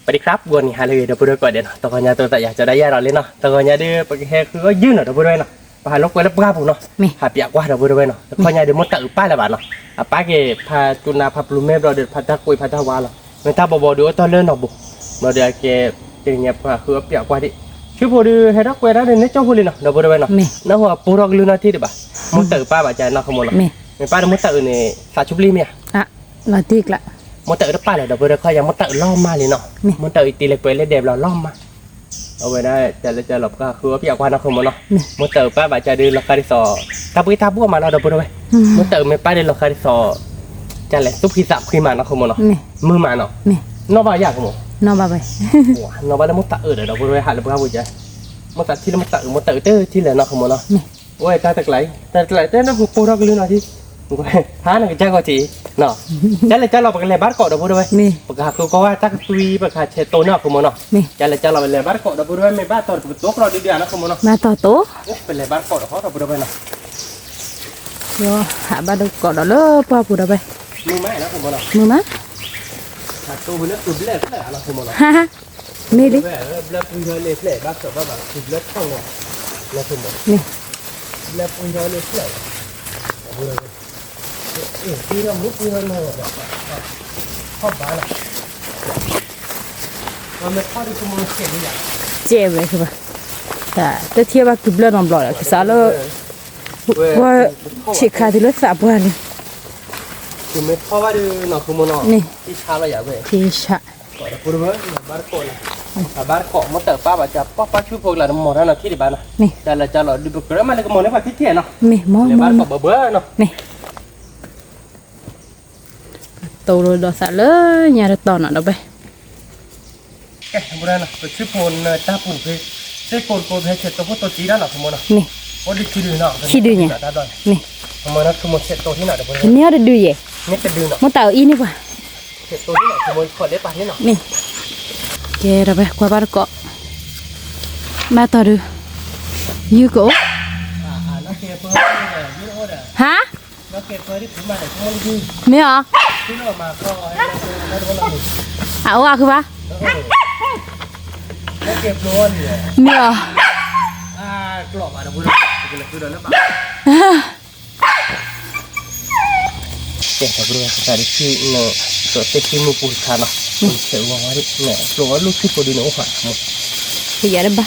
วัสดีครับวันนี้ฮาเลยเดี๋ยวไปดูก่อนเดี๋ยวตอนนี้ตัวแต่อยากจะได้ยาเราเลยเนาะตอนนี้เดี๋ยวไปแค่คือก็ยืนเนาะเดี๋ยวไปดูเนาะไปหาลูกไปแล้วป้าผมเนาะหาเปียกว่าเดี๋ยวไปดูเนาะตอนนี้เดี๋ยวมดตะป้าละบาทเนาะป้าเก็บพาจุนาพาปลุเมบเราเดี๋ยวพาตะกุยพาตะวาเราไม่ถ้าบ่ดูตอนเล่นเนาะบุเราเดี๋ยวเก็บเจียบคือเปียกว่าดิชื่อพอดีให้รักเวลาเดี๋ยวนี้เจ้าพูดเลยเนาะเดี๋ยวไปดูเนาะแล้วหัวปูรอกลือนาทีดิบ่มดตะป้าบาดใจเนาะขโมยเนาะไม่ป้าเดี๋ยวมดตะนี่สาชุบลีเมียอ่ะนาทีละมดเตอร์ป้าเลยเดี๋ยวไปเขายังมดเตอร์ล้อมมาเลยเนาะมดเตอร์ตีเล็กไปเล็กเด็บเราล้อมมาเอาไว้ได้จะหลบก็คือว่าพี่อยากว่านักขโมยเนาะมดเตอร์ป้าบาดจะดื้อราคาที่สอทับไปทับพวกมาเราเดี๋ยวไปดูไปมดเตอร์ไม่ป้าดื้อราคาที่สอจะแหละซุปขี้สับขี้มานักขโมยเนาะมือมาเนาะนอกบ้านอยากขโมยนอกบ้านไปนอกบ้านแล้วมดเตอร์เดี๋ยวไปดูไปหาเลยป้าบุญใจมดเตอร์ที่แล้วมดเตอร์เตอร์ที่เหลือนักขโมยเนาะโอ้ยตาตะไคร้เต้นนั่นคือปูรักลือหน่อยที่ท้าหนึ่งจ้าก็ทีเนาะจ้าเลยจ้าเราไปเลยบ้านเกาะเดี๋ยวพูดด้วยปากกาคือก็ว่าจ้าตุยปากกาเชโตเนาะคุณมโนจ้าเลยจ้าเราไปเลยบ้านเกาะเดี๋ยวพูดด้วยไม่บ้านต่อโต๊ะเราดีๆนะคุณมโนมาต่อโต๊ะไปเลยบ้านเกาะเดี๋ยวเขาเราพูดด้วยเนาะโย่หาบ้านเกาะเดี๋ยวเลิกพอพูดไปมือไม้นะคุณมโนมือมั้ยหาตัวเลือกตุ่มเลือกอะไรนะคุณมโนฮ่าฮ่านี่ดิเลือกปุยเลือกเลยบ้านเกาะบ้านตุ่มเลือกข้างเนาะนะคุณมโนนี่เลือกปุยเลือกเลยพูดด้วยที่เราลุกที่เราโน่แบบข้าวบ้านเราไม่ข้าวที่คุณมองเห็นอย่างเจ็บเลยคือป่ะแต่เทียบกับกิบเลือดน้ำหล่อเลยคือสารแล้วว่าฉีกขาดที่เลือดสาบวันเลยคือไม่ข้าวว่าดูหนอคุณมองนี่ที่ชาเราอยากเว้ยที่ชาก่อนพูดว่าบ้านโกนบ้านเกาะมันเติบป้าแบบจะป้าช่วยพวกเราหมดแล้วนะที่บ้านนะจะเราดูบุกเรื่องมันเลยก็มองได้ว่าที่เที่ยเนาะบ้านเกาะเบื่อเนาะตัวเราดอสเลยnhà được tòn ở đâu vậy? Cái thằng này nè, cái chip phone ta phun phê, chip phone phê chếtตัวตัวจีđó nè thằng này. Nè. Ôi đi khi đưa nè. Khi đưa nhỉ? Nè. Thằng này thằng một chếtตัวที่ไหนเดี๋ยว Cái này được đưa gì? Nè cái đưa nè. Muốn tàu in đi qua. Chếtตัวที่ไหนthằng này khỏi để bàn thế nè. Nè. Kệ rồi vậy, qua bao cọ. Mà tàu được. Như cổ. Nó kia phơi nè, hả? Nó kia phơi đi phun mà để không đi. Mẹ à? Chứ nó mà kho à qua cứ ba nó kẹp luôn mẹ à lọ mà nó vừa được cứ đó nó bảo kẹp vào rồi cái đấy khi nó rồi cái khi mua bùn thà nó sẽ vào đấy nè rồi lúc khi có đi nấu phải một bây giờ đấy ba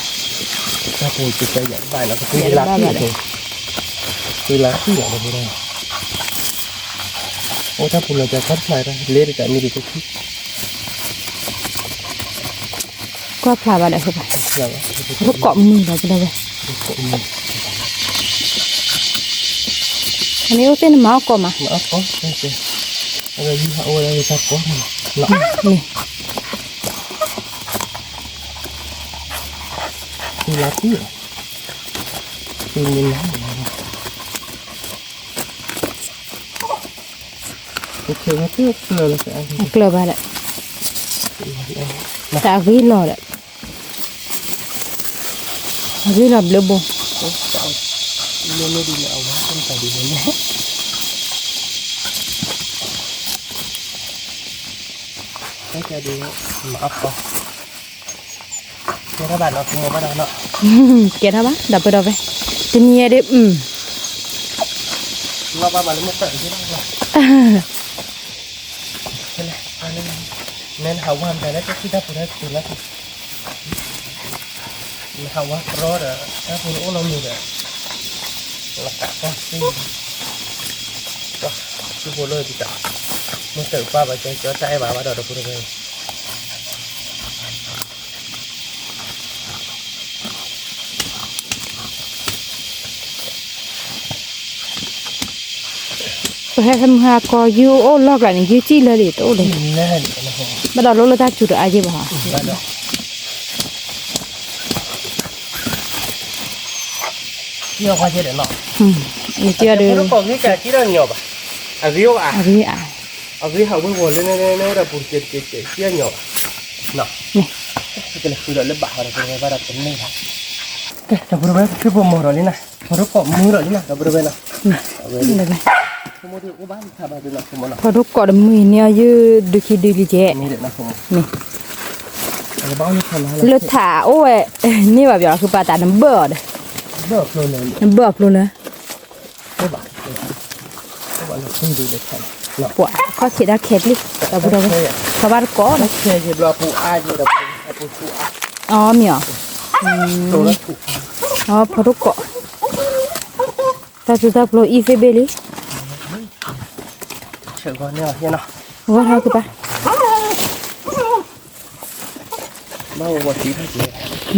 ta bùn chỉ cái giải bài nó cứ lá thôi cứ lá cứ vậy được rồi ô ta bùn làจะคัดไปแล้วเละจะมีดีทุกที่ก็พลาดไปเลยคือป่ะรถเกาะมือเราไปเลยอันนี้เราเต้นหมาเกาะมาหมาเกาะใช่ใช่อะไรยี่ห้ออะไรจะเกาะมาหลับนี่คือลับที่คือมีน้ำโอเคงั้นเกลือเลยสิเกลือไปเลยแต่วิ่งรอเลยวิ่งรอเบลบงไม่ดีเลยเอาไว้ต้นใส่ดีเลยนะไม่จะดีมาอัพก่อนเจ้าบ้านเราขโมยมาได้เนาะเกี่ยท่าบ้านดับไปดับไปจะมีอะไรเราบ้านเราไม่เปิดที่นั่นหรอกnên hậu hoàn thành cái kita punya tulah hawa roda kita punya ulang juga lekat pasti wah itu boleh tidak mesti apa baca cuaca bawa ada pun ini phải tham gia có yêu ô lọc lại những yêu chi là để tổ đấy bắt đầu lúc ta chủ được ai chứ bảo nhiều quá chứ để nọ chưa được nó còn cái cả chỉ là nhiều à riêu à riêu hậu bây giờ lên nó là bùn chết chia nhiều nọ cái là cứ đợi lớp bạc rồi cái bắt đầu tính này cái chả bữa bây cái bùn màu rồi đi này nó có mưa rồi đi này chả bữa bây nàoพอทุกกอดมือเนี่ยยืดดูคิดดูดีเจนี่เด็ดนะผมนี่ ดี๋ยวบ้านนี่ทำอะไร รถถ่าโอ้ยนี่แบบอย่างคือปลาตาน้ำเบิด เบิกเลยเลย น้ำเบิดเลย ไม่บ้าไม่บ้าเราเพิ่งดูเด็กแค่เนาะ ปวดข้อเขียดเข็ดลิแต่บุตรเขาบ้านก้อน แค่จะรอปูอาอยู่แต่ปูปูอา อ๋อมีเหรอ ตัวละปูอา อ๋อพอทุกเกาะตาจุดตาโปรอีเฟเบลิ เชื่อก่อนเนี่ยเนาะ ว่าเท่าคือปะ มาวัดที่ท่าจี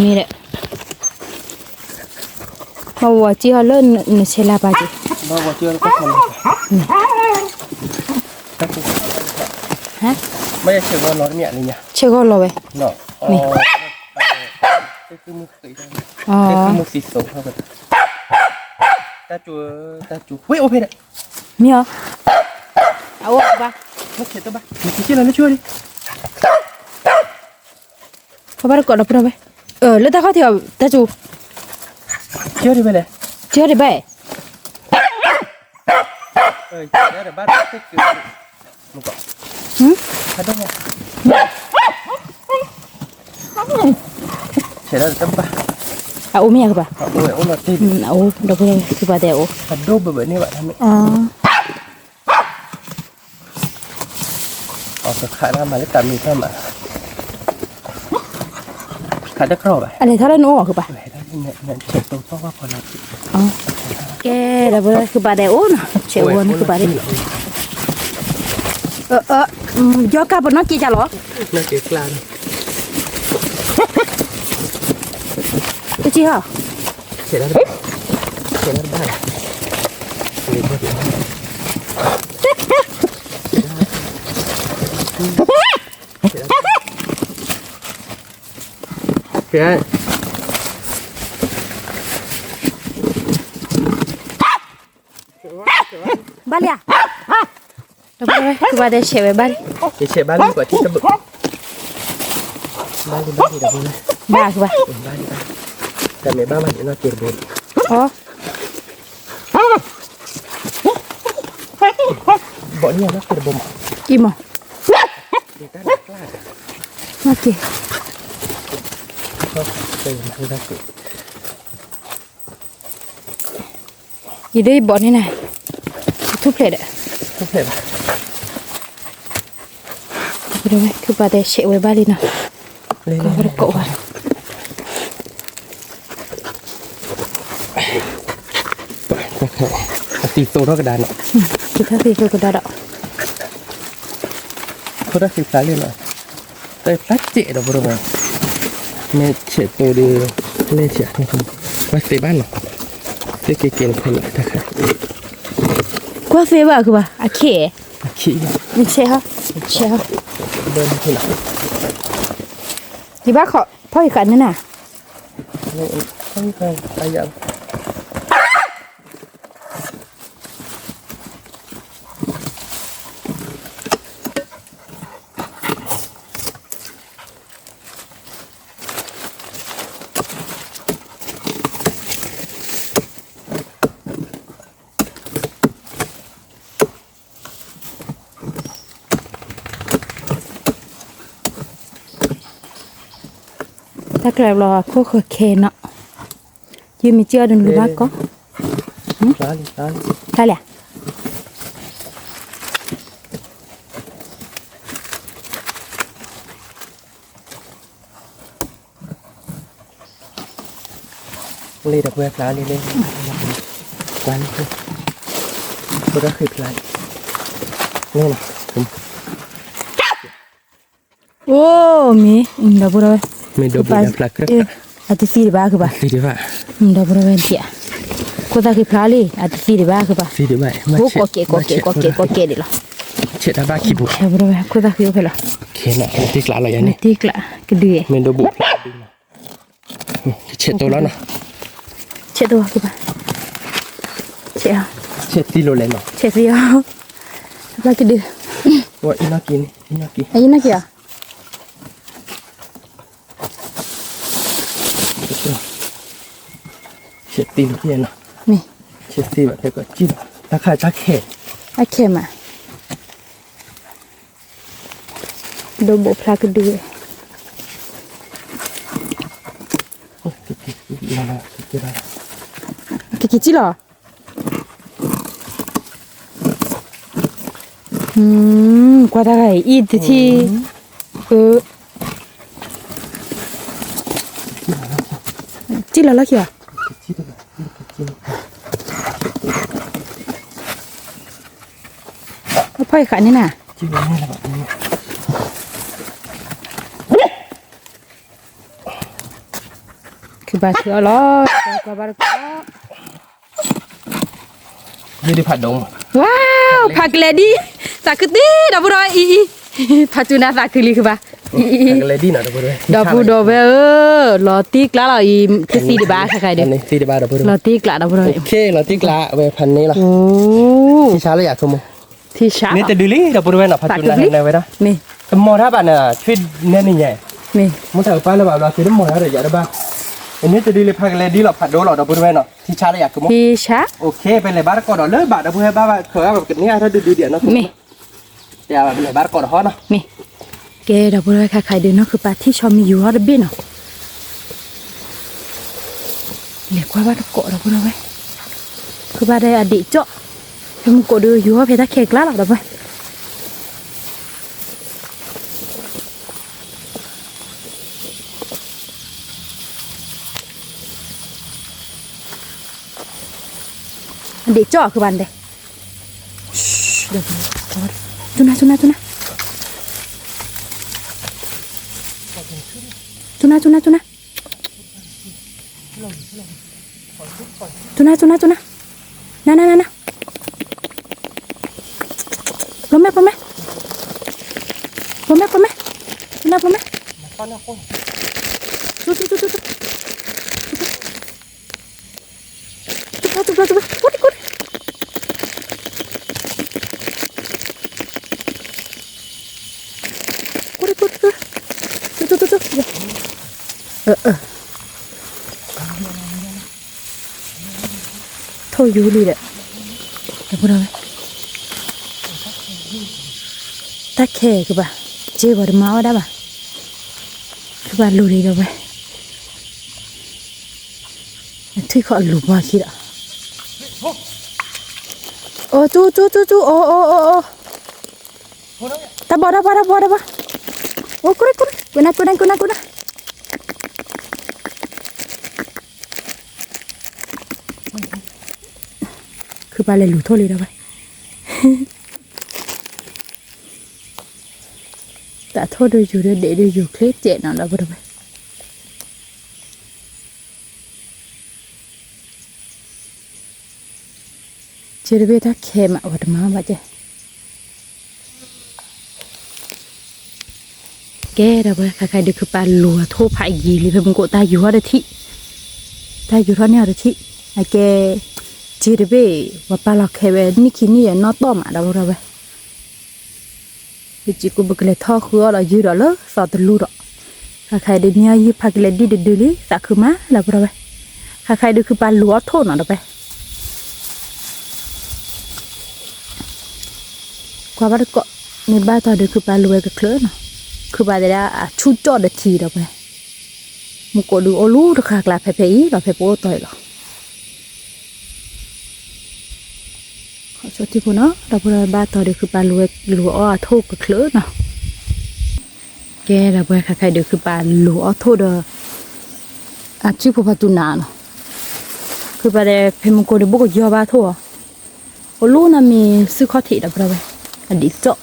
มีแหละมาวัวจีเขาเล่นเชลาปาจี มาวัดที่เราก็ทำฮะไม่ได้เชื่อว่านอนเนี่ยนี่เนี่ย เชื่อก็รอไว้ เนาะอ๋อคือมุกสี อ๋อ คือมุกสีส้มเข้าไปตาจูเฮ้ยโอเคเนี่ย มีเหรอเอาออกปะ มุกเขียนตัวบ้ามีชื่ออะไรนะช่วยดิ เขาบ้านก้อนเราพูดเอาไว้แล้วตาเขาเที่ยวตาจู เชื่อดิไปเลย เชื่อได้ไหม เดี๋ยวบ้านเต็กคือมุกก่อนถ้าได้เนี่ยเสร็จแล้วจะบ้า เอาไม่อยากปะ โอ้ยโอ้ยตี เอาเราพูดเอาไว้คือปลาเดียว ขัดโดบแบบนี้แบบทำไม อ๋อ ออกจากขาหน้ามาแล้วตามมีเข้ามาขาได้ครอบไป อะไรเท่าไรนู้คือปะ ไหนได้เนี่ยเช็ดตรงเพราะว่าพอเรา อ๋อแกเราพูดคือปลาเดียวนะเชื่อว่าคือปลาเดียวยกกลับบนน้องจีจ้าหรอ น่าเกลียดกลาง จีเหรอ เสร็จแล้วบ้านเพื่อน บ้านเลยเราพูดไว้คือปลาเดียวเชื่อไว้บ้าน จะเช็ดบ้านดีกว่าที่จะบึกบ้านดีเดี๋ยวพูดเลย บ้าคือปะ บ้านดีแต่ในบ้านมันจะน่าเกลียดบุญ อ๋อ บ่เนี่ยน่าเกลียดบุญ กี่โมง ดีแต่กล้า โอเค ชอบเติมให้ได้สุด ยี่ได้บอลนี่นะทุบเพลดอ่ะ ทุกเห็น พูดไว้คือปลาเดียวเชื่อไว้บ้านเลยนะ เลย ก็ไม่ได้โกะว่ะ ตีโตเท่ากระดานเนาะ คือถ้าคือก็ได้ดอก เขาได้คือสายเลยเนาะแต่พลาสเจดอกบริวารเมเชตัวเดียวเล่เชียนี่คือว่าเซบ้านเนาะเด็กเก่งคนละนะครับ กว่าเฟว่าคือปะโอเค ขี้ ไม่ใช่ฮะใช่ฮะ เดินที่ไหน ยี่บ้าขอพ่ออีกกันนั่นน่ะ นี่ต้องการอะไรอย่างถ้าเกิดเราโคเคเนาะยืมมีเจ้าดึงหรือบ้าก็ ร้าน ใช่แหละ เลยดับเบิลร้านเลยร้านคือเขาได้คือร้านนี่นะผม โอ้มีดับเบิลเลย มีดับเบิลพลักกระ อาทิตย์สี่บ้าคือปะ สีดีว่า ดับเบิลเลยเดียกูตาคือพลาลี่อาทิตย์สี่บ้าคือปะ สีดีว่า โอ้ก็เกดิล่ะ เช็ดบ้าขี้บุก ดับเบิลเลยกูตาคือเพล่ะ เขียนอะไรที่กลางอะไรอย่างนี้ ที่กละก็ดี เมนโดบุเช็ดตัวแล้วนะ เช็ดตัวคือปะเช็ด เช็ดที่โรเลนเนาะ เช็ดเดียวแล้วก็ดี ว่าอินากิน ไอ้นั่นกี่อ่ะ เช็ดตีนที่เนาะ นี่ เช็ดตีแบบเด็กก็จิ้มราคาจักเข็ด โอเคมาดูบุพลาก็ดี cái chi lò qua đây này ít thì chi là kìa nó phải khả như nàoคือบาเสือล้อกว่าบาก็ยืดผัดดงว้าวผักเลดี้สักตีดับบุรอยอีผัดจุน่าสักลีคือบ่าผักเลดี้น่ะดับบุรอยดับบุรอยลอติกละลออีคือซีดิบาค่ะใครเด้นี่ซีดิบาดับบุรอยลอติกละดับบุรอยโอเคลอติกละเวพันนี้ล่ะโอ้ที่ช้าแล้วอยากชมที่ช้านี่แต่ดูลี่ดับบุรอยน่ะผัดจุน่าในไว้นะนี่มอถ้าบ้านน่ะช่วยแน่นี่ใหญ่นี่มึงถ่ายไปแล้วแบบเราซื้อมอถ้าเดี๋ยวได้บ้างอันนี้จะดีเลยผักเลดี้หรอผัดโดหรอดับบุรอยเนาะที่ช้าแล้วอยากชมที่ช้าโอเคเป็นเลยบ้านก่อนเลยบาทดับบุรอยบ้าเคยแบบนี้ถ้าดูเดี๋ยวนะนี่เดี๋ยวเป็นเลยบ้านก่อนฮอตเนาะนี่แกดับบุรอยใครเดินเนาะคือปลาที่ชอบมีอยู่ฮอตเบ้เนาะเรียกว่าบ้านเกาะดับบุรอยคือบ้านได้อดีตเจาะให้มึงเกาะดูอยู่ว่าเพชรเค้กล้าหรอดับบุรอยเด็กจ่อคือบันเด้เดี๋ยวจุน่าจุน่าจุน่าจุน่าจุน่าจุน่าจุน่าจุน่าจุน่าน่าปลอมไหมจุน่าปลอมไหมจุ๊กุดthôiอยู่ดีเลยเดี๋ยวพูดเอาไว้ตาแค่คือป่ะเจ๊บอกมาว่าได้ป่ะคือป่ะรู้ดีเดี๋ยวไปที่เขาหลุดมาคิดอ่ะโอ้จูโอ้ตาบอดโอ้กุนะคือปลาเลยหลุดโทษเลยนะไปแต่โทษโดยอยู่เด็ดโดยอยู่เคล็ดเจ็ดนั่นแหละไปเจอเรื่องถ้าเค็มอ่ะวัดมาบ้าเจ้แกเราไปใครๆดูคือปลาลัวโทษภัยยีเลยเพื่อนกูตายอยู่ว่าได้ที่ตายอยู่เท่านี้ได้ที่ไอ้แกเจอเรื่องว่าปลาเราแค่แบบนี่คิดนี่นอต้มอ่ะเราไปดิจิกูบอกเลยท่อคือเรายืดแล้วสอดตะลุดอ่ะใครๆดูเนี่ยยืดพักเลยดีดูเลยสักคือมาเราไปใครๆดูคือปลาลัวโทษหน่อยเราไปกว่าบ้านก็ในบ้านตอนเด็กคือปลาลัวกับเคลื่อนคือปลาเดี๋ยวชุดจอดทีเราไปมุกดูโอลูราคากลาเพย์เราเพย์โป้ต่อยหรอขอชดที่พูนเนาะเราพูดบ้านตอนเด็กคือปลาลัวอ้อทุกกับเคลื่อนเนาะแกเราไปใครๆเด็กคือปลาลัวอ้อทุกเด้อชื่อพวกพัตุนาเนาะคือปลาเดี๋ยวเพย์มุกดูบุกยอบ้าทั่วโอลูน่ะมีซื้อข้อที่เราไปอดีตเจาะ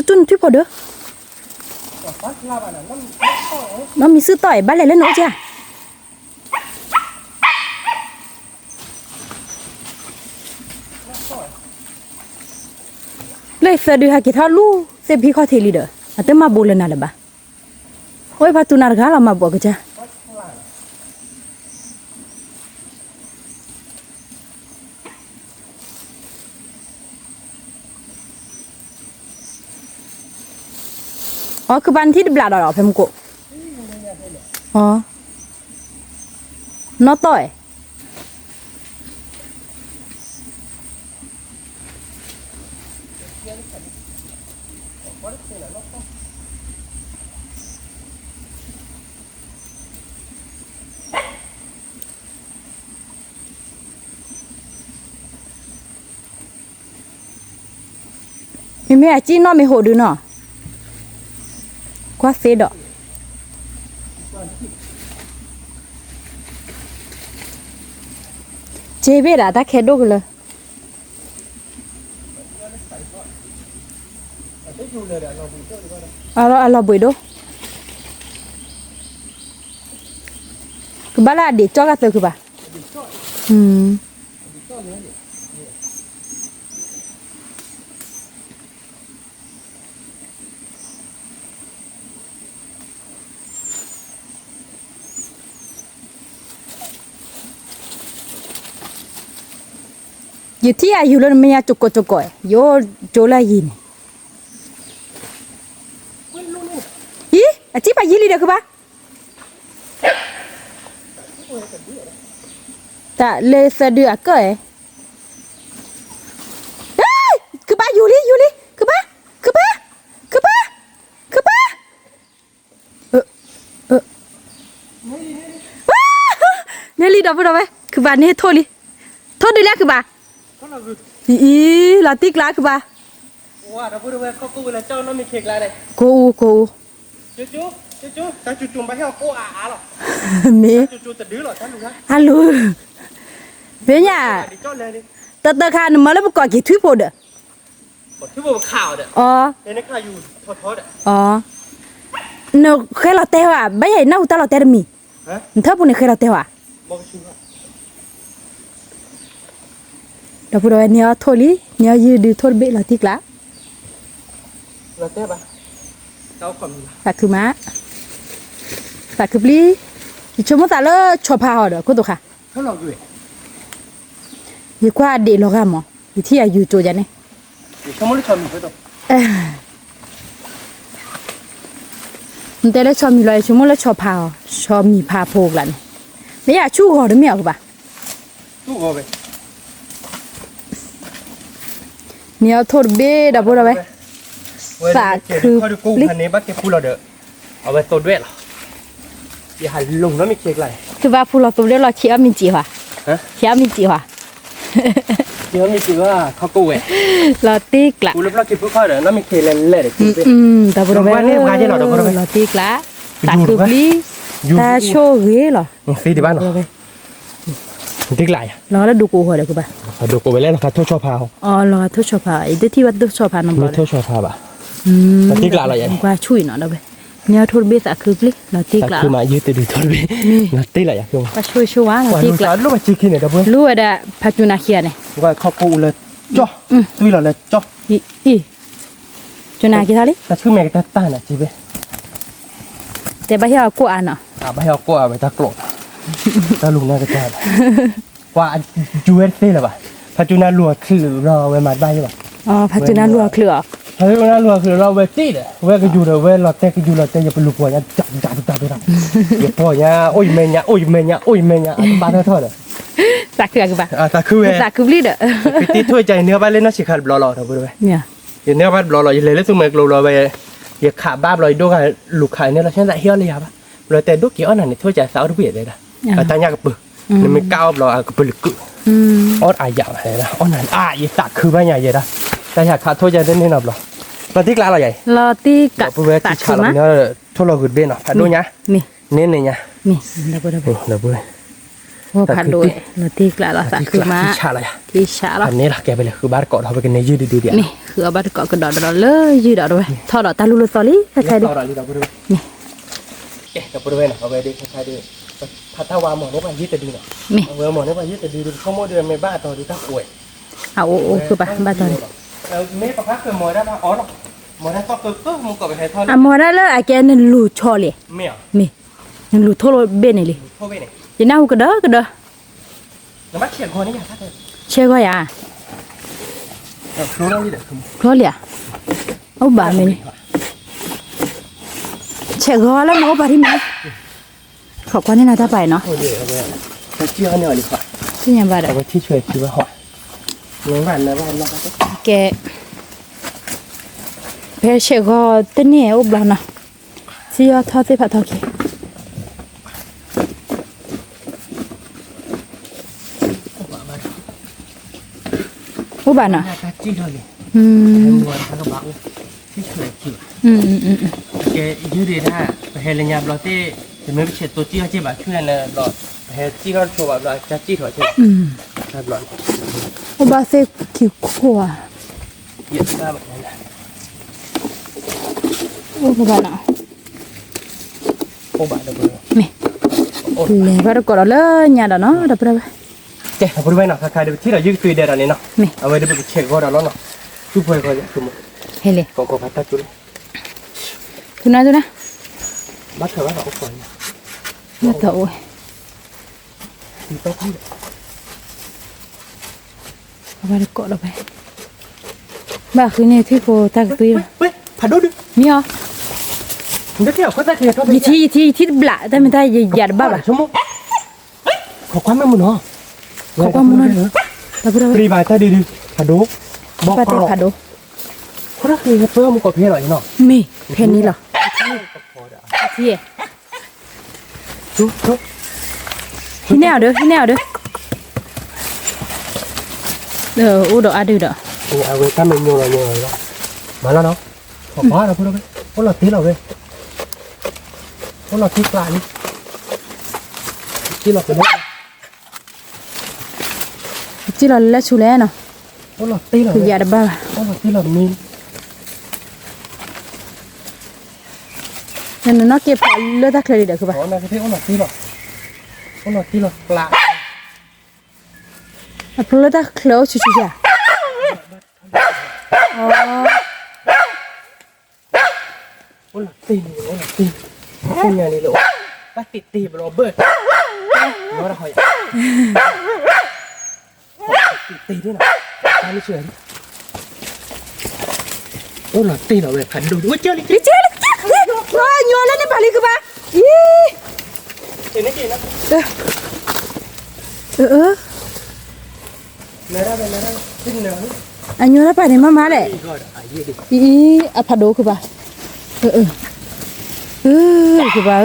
จุนที่พอเด้อnóมีซื้อต่อยบ้านอะไรเล่นหนูจ้ะเลยเสือดูหากี่ท่าลูเซพี่ข้อเทลีเด้ออาจจะมาบูเลน่ะละบ้าโอ้ยพาตุนาร์กาเรามาบอกกันจ้ะอ๋อคือบ้านที่บลาดหรอเพิ่มกูอ๋อน้อต่อย แม่จีนอไม่โหดูเนาะกว่าเฟดอกเจเบดาตาแค่ดกเลยเราบุยดูคือบาลาดิจอกกันตัวคือป่ะอยู่ที่อายุแล้วไม่อยากจุกจุกโยโจลายินยี่อาชีพอายุลีเด็กคือปะแต่เลสเดือก็เอ๋คือปะอยู่ลีคือปะเนี่ยลีดับไปคือปะเนี่ยโทษดีแล้วคือปะอีลาติกลาคือปะว้าเราพูดว่าเขากู้แล้วเจ้าน้องมีเค้กอะไรกูจู่แต่จู่ไปให้เขากู้หรอมีจู่แต่ดื้อหรอท่านรู้ไหมฮัลโหลเป็นยังแต่ค่ะหนูมาแล้วประกอบกี่ทวิปเด้อทวิปข่าวเด้ออ๋อในข่าวอยู่ทอดอ๋อหนูเคยเราเตะว่ะไม่ใช่น่าอุตส่าห์เราเตะมีเธอพูดเนี่ยเคยเราเตะว่ะเราพูดว่าเนี่ยทอลีเนี่ยยืดทอลเบลติกละเราเตะปะเราขมสักคือม้าสักคือปลีชั่วโมงแต่ละชอบพาเด้อคุณตุ๊กค่ะเขาหลอกอยู่ยี่กว่าเด็กหลอกกันมั้งยี่ที่อายุโจจันเนี่ยชั่วโมงละชอบมีเพื่อนแต่ละชอบมีเลยชั่วโมงละชอบมีพาโพกลันไม่อยากชู้หัวหรือไม่เอาป่ะชู้หัวไปเนี่ยทอดเบ้ดับพูดเอาไว้สาคือกู้พันนี้บัดเก็บพูดเราเด้อเอาไปตัวด้วยหรออย่าหันลงแล้วมีเค้กอะไรคือว่าพูดเราตัวเดียวเราเชี่ยวมีจีว่ะเชี่ยวมีจีว่ะเชี่ยวมีจีว่าเขากู้เองเราตีกละกูรับเรากินพวกเขาเด้อน้ำมีเค้กเล่นเล่แต่พูดเอาไว้เราตีกละสาคือปลีตาโชว์เงี้ยหรอฟีที่บ้านหรอติ๊กไหลรอแล้วดูกูหัวเดี๋ยวกูป่ะดูกูไปเล่นนะครับทุ่งชอพาวอ๋อรอทุ่งชอพาวไอ้ที่วัดทุ่งชอพาวน้ำบ่อทุ่งชอพาวป่ะติ๊กไหลอะไรอย่างกว่าช่วยหน่อยได้ไหมเนี่ยทุบเบสอะคือปลิเราติ๊กละคือมายืดตัวดูทุบเบสเราติ๊กละอย่างเงี้ยว่าช่วยว่าเราติ๊กละรู้ว่าชิคกี้เนี่ยดับเบิ้ลรู้ว่าได้พัฒนาเขียนเนี่ยว่าเขาปูเลยจ่อตุยเราเลยจ่อจุนากี่ท่าลิแต่ชื่อแม่ก็ต้านอ่ะจีเบ้แต่บ้าเหี้ยกูอ่านเนาะบ้าเหี้ยกูอ่านไปตะกรดตะลุงน่าจะแก่ว่าจูเอสเซ่เลยป่ะพัฒนาลัวคือเราเวมาได้ใช่ป่ะอ๋อพัฒนาลัวคือพัฒนาลัวคือเราเวทีเด้เวก็อยู่เด้เวเราแต่ก็อยู่เราแต่อย่าไปลุกหัวเนี่ยจับอย่าพอเนี่ยโอ้ยเมียบ้าเท่าเด้อสักคืออะไรบ้างสักคือเว้ยสักคือปลีเด้อไปตีถ้วยใจเนื้อบ้านเล่นน่าสิขาดรอเถอะพูดไปเนี่ยเนื้อบ้านรออย่าเลยเล่นซุ่มเมกรอไปอย่าขาบ้าลอยดูกันลูกขายเนี่ยเราใช้ได้เฮี้ยเลยครับเราแต่ดูกี่อันนั้นถ้วยใจสาวทุกเบียดเลยนะแต่ยากกับปืนนี่ไม่ก้าวเรากับปืนลึกอ้อนอายอย่างไรนะอ้อนนั้นยิ่สักคือไม่ใหญ่เลยนะแต่อยากขาดถ้วยใจได้แน่นอนหรอเราตีกลาอะไรใหญ่เราตีกะตัดขาเราเนี่ยทั่วเราหืดเบี้ยเนาะดูเนี้ยเน้นเลยเนี้ยดับเบิ้ลว่าผ่านโดยเราตีกลาเราสักคือมาที่ชาอะไรที่ชาเราอันนี้ล่ะแกไปเลยคือบ้านเกาะเราไปกันในยืดดูเดียวนี่คือบ้านเกาะกระดอนเลยยืดดอกด้วยทอดดอกตาลุลตอลี่ใครๆดินี่ดับเบิ้ลเนาะเอาไปดิใครๆดิถ้าวางหมอนนี่ไปยืดแต่ดีเนาะเอาหมอนนี่ไปยืดแต่ดีดูข้าวโมเดือนไม่บ้าต่อดีถ้าป่วยโอ้คือปะบ้าต่อไม่ประคับเกิดหมอได้ป่ะอ๋อหรอหมอได้ก็เกิดมึงก็ไปให้ทอดหมอได้เลยไอ้แกนั่นลู่ชอเลยมีนั่นลู่ทั่วเบนเลยทั่วเบนยังน่าก็เด้อแล้วมาเชียร์คนนี้อย่างไรเชียร์ก็อย่าครูนั่งนี่เด็กครูเลยเอาบ้ามินเชียร์ก็แล้วมันบ้าที่มั้ยขอบคุณที่น่าจะไปเนาะโอ้ยเอาเชียร์เนี่ยดีกว่าที่ยังบ้าเด้อที่ช่วยคิดว่าหอยเลี้ยงบ้านนะบ้านนะครับแก เพเชก็เต้นเนี่ยอุบลานะสิยอทอสิผัดทอกีอุบานะ ta chi thôi nhỉ อืม em muốn thằng bạn chi khởi chịu อืม cái như thế ha hay là nhà bảo thế thì mới chết tôi chi chi bảo chuyện là bảo hay chi nó cho bảo là cha chi thôi chứ อืม thật loạn อุบาเซคิวขัว hiện ra bảo này là อุบานะ cô bạn được rồi แม่เลยว่าเรากดเอาเลยญาดาเนาะดับไป cái bữa nay nó khai đượcที่เรายืดคุยเดี๋ยวนี้เนาะ แม่ เอาไว้เดี๋ยวไปเช็คก่อนแล้วเนาะชุบไปก่อนเลยชุบ เฮ้เลย ก็พัดตาจุเลย ทุนะ บัดเถอะว่าเราก่อน มาเถอะโอ้ย ที่ต้องทำ เอาไปกดเอาไปบ้าคือเนี่ยที่โฟตากตุย เฮ้ยผัดดูดิ มีเหรอ เดี๋ยวเขาจะเทียบเขา ที่บละแต่ไม่ได้หยาดบ้า ชั่วโมงขอความไม่มุนเหรอ เขาก็มันดับไป ปรีบายตาดีๆผัดดูบอก ปาเต ก่อน ผัดดู เขาถ้าคือเพิ่มมันก็เพี้ยหน่อยเนาะ มีเพนนี้เหรอที่ ชุบ ที่แนวเด้ออู้ดอกอาดูดอก นี่เอาไว้ตั้งเมนูอะไรเนี่ยเนาะมาแล้วเนาะขอคว้าเราพูดเราไปพวกเราตีเราไปพวกเราตีปลานี่ที่เราเป็น ที่เราเล่ชูแลเนาะ พวกเราตีเรา คือหยาดบ้า พวกเราตีเรามี นั่นน่ะเก็บเลือดตะเคลียดคือป่ะ ขอหน้าที่พวกเราตีเราปลา เลือดตะเคลียดชิๆจ้ะอ๋อ พวกเราตีเป็นไงนี่ลูกป้าตีบโรเบิร์ตรู้อะไรตีด้วยนะตาไม่เชื่อโอ้เราตีเราเลยผันดูว่าเจอเลย เจ๊ว้ายัวแล้วนี่บาลีคือป่ะอี เห็นไหมจีนะ เออ ไม่ได้ขึ้นเนื้อ อันยัวแล้วไปนี่มาแหละ อีกก็ไอ้ยี่ดิ อีอะผัดดูคือป่ะคือป่ะ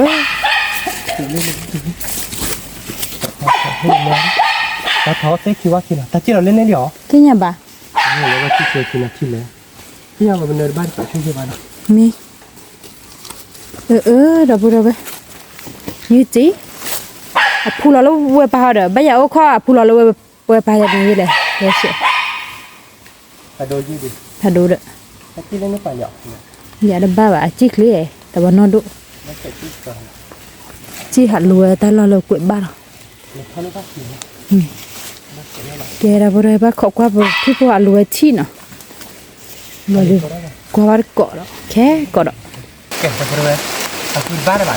ตาท้อเซ็กคิดว่ากินอ่ะตาจีเราเล่นได้หรอ ที่เนี่ยป่ะ แล้วว่าที่เคยกินอ่ะที่เลยที่เราเป็นเนิร์ดบ้านกับช่วยที่บ้าน มีดับไปยี่จีพูดแล้วเวปาเด้อไม่อยากเอาข้อพูดแล้วเวปาอย่างนี้เลยเดี๋ยวเสีย แต่โดนยี่ดิ ถ้าดูเด้อ ตาจีเล่นไม่ป่าหยอก อย่าดับบ้าว่ะจิกเลยแต่ว่านอนดู ไม่ใช่ที่ก่อน จีหัดรวยแต่เรากวดบ้าน เขาไม่ต้องกิน แกดับไปบ้าขอบความที่พวกรวยที่เนาะรวยเลยกว่าเกาะแล้วแค่เกาะแล้ว แก่จะรวยแต่คือบ้านอะไร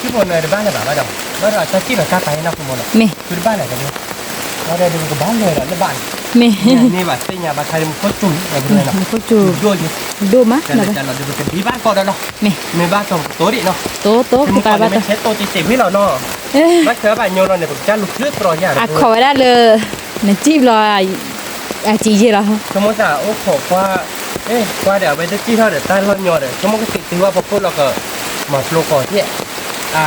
ที่บนเนิร์ดบ้านอะไรบ้างแล้วเราตาจีเราตาไปนะคุณมโน มี คือบ้านอะไรกันเนี่ยเราได้ดูกับบ้านเลยแล้วบ้าน มี นี่บ้านเสียบ้านใครมันก็จุ่มอะไรแบบนี้เนาะ มันก็จู ด้วยอยู่ ดูมะ แต่เราจะดูกันที่บ้านก่อนเนาะ มี ในบ้านตรงโต๊ะดิเนาะ โตคือบ้าน ไม่ใช่โต๊ะเจ็บๆให้เราเนาะบ้านเสือบ้านโยนเราเนี่ยผมจะลุกเลือดปล่อยอย่าง อ่ะขอได้เลยนั่นจีบรอจีจีเหรอ สมมติว่าโอ้ขอว่าว่าเดี๋ยวไปจะจี้เท่าเดี๋ยวใต้รถโยนเดี๋ยวสมมติก็ติดว่าพอพูดเราก็มาโลก่อนที่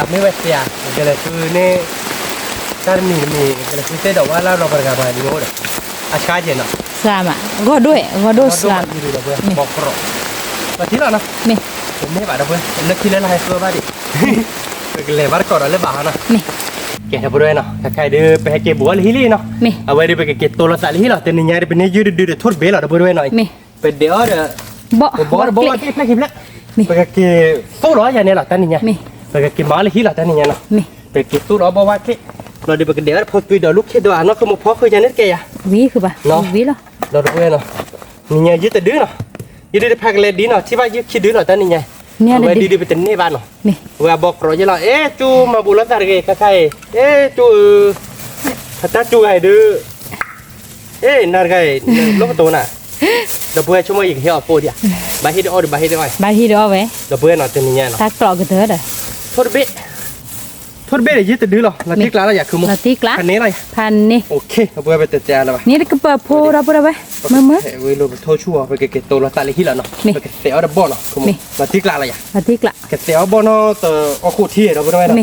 ไม่ว่าเสียก็เลยคือเนี่ยการมีก็เลยคือเต้ดอกว่าเราประกาศมาดีโน่เด้ออาชาเจนเนาะ สลามอ่ะก็ด้วยสลาม บอกกรอบมาที่เราเนาะ นี่ ผมไม่บาดเพื่อนเลิกที่เล่นอะไรตัวบ้าดิเลยบ้านก่อนเลยบ้าเนาะ นี่ แกทำไปด้วยเนาะถ้าใครเดินไปให้เก็บบัวลิลี่เนาะ นี่ เอาไว้ดิไปเก็บตัวละสลิลี่เนาะแต่ในนี้เป็นนี้ยืดทุ่นเบลล์เนาะไปด้วยหน่อย นี่ เป็นเดี๋ยวเด้อ บ่ เก็บแล้วไปเก็บตู้ร้อยอย่างนี้หรอตอนนี้ไง นี่ ไปเก็บหมาลิลี่หรอตอนนี้ไงเนาะ นี่ ไปเก็บตู้ร้อยบอกว่าเก็บเราเดี๋ยวไปเดี๋ยวพอตุยเดี๋ยวลูกเข็ดตัวเนาะคือมันพอคือจะนึกแกอ่ะ วีคือป่ะวีเหรอ เราด้วยเนาะนี่ไงยืดแต่ดื้อเนาะยืดได้พักเลยดีเนาะที่ว่ายืดคิดดื้อเนาะตอนนี้ไง เนี่ย เอาไว้ ดิ ดีๆไปเต็นนี่บ้านเนาะ นี่ ว่าบอกเราจะเล่าจูมาบุรุษอะไรกันใครจูถ้าจูให้ดื้อนาร์ไงลูกตัวน่ะเราเพื่อช่วยอีกเหี้ยโปรดิอ่ะบาฮิดออดบาฮิดออย บาฮีดอเว้ เราเพื่อเนาะเต็มนี้เนาะ ตากรอกระเถิดอ่ะ โทษเบะโทษ ทอดเบ้ได้ยืดแต่ดื้อหรอลาติกลาเราอยากคือมุ ลาติกละ อันนี้อะไร พันนี่ โอเคเราเบื่อไปแต่แจแล้วป่ะ นี่ก็เปิดโพเราเปิดไปเมื่อ เว้ยเราโทษชั่วไปเกตโตเราตาลิฮิแล้วเนาะไปเกตเตอดับบ่อเนาะคือมุลาติกลาเราอยาก ลาติกละ เกตเตอบ่อเนาะแต่เอาคู่ที่เราเบื่อไปเนาะ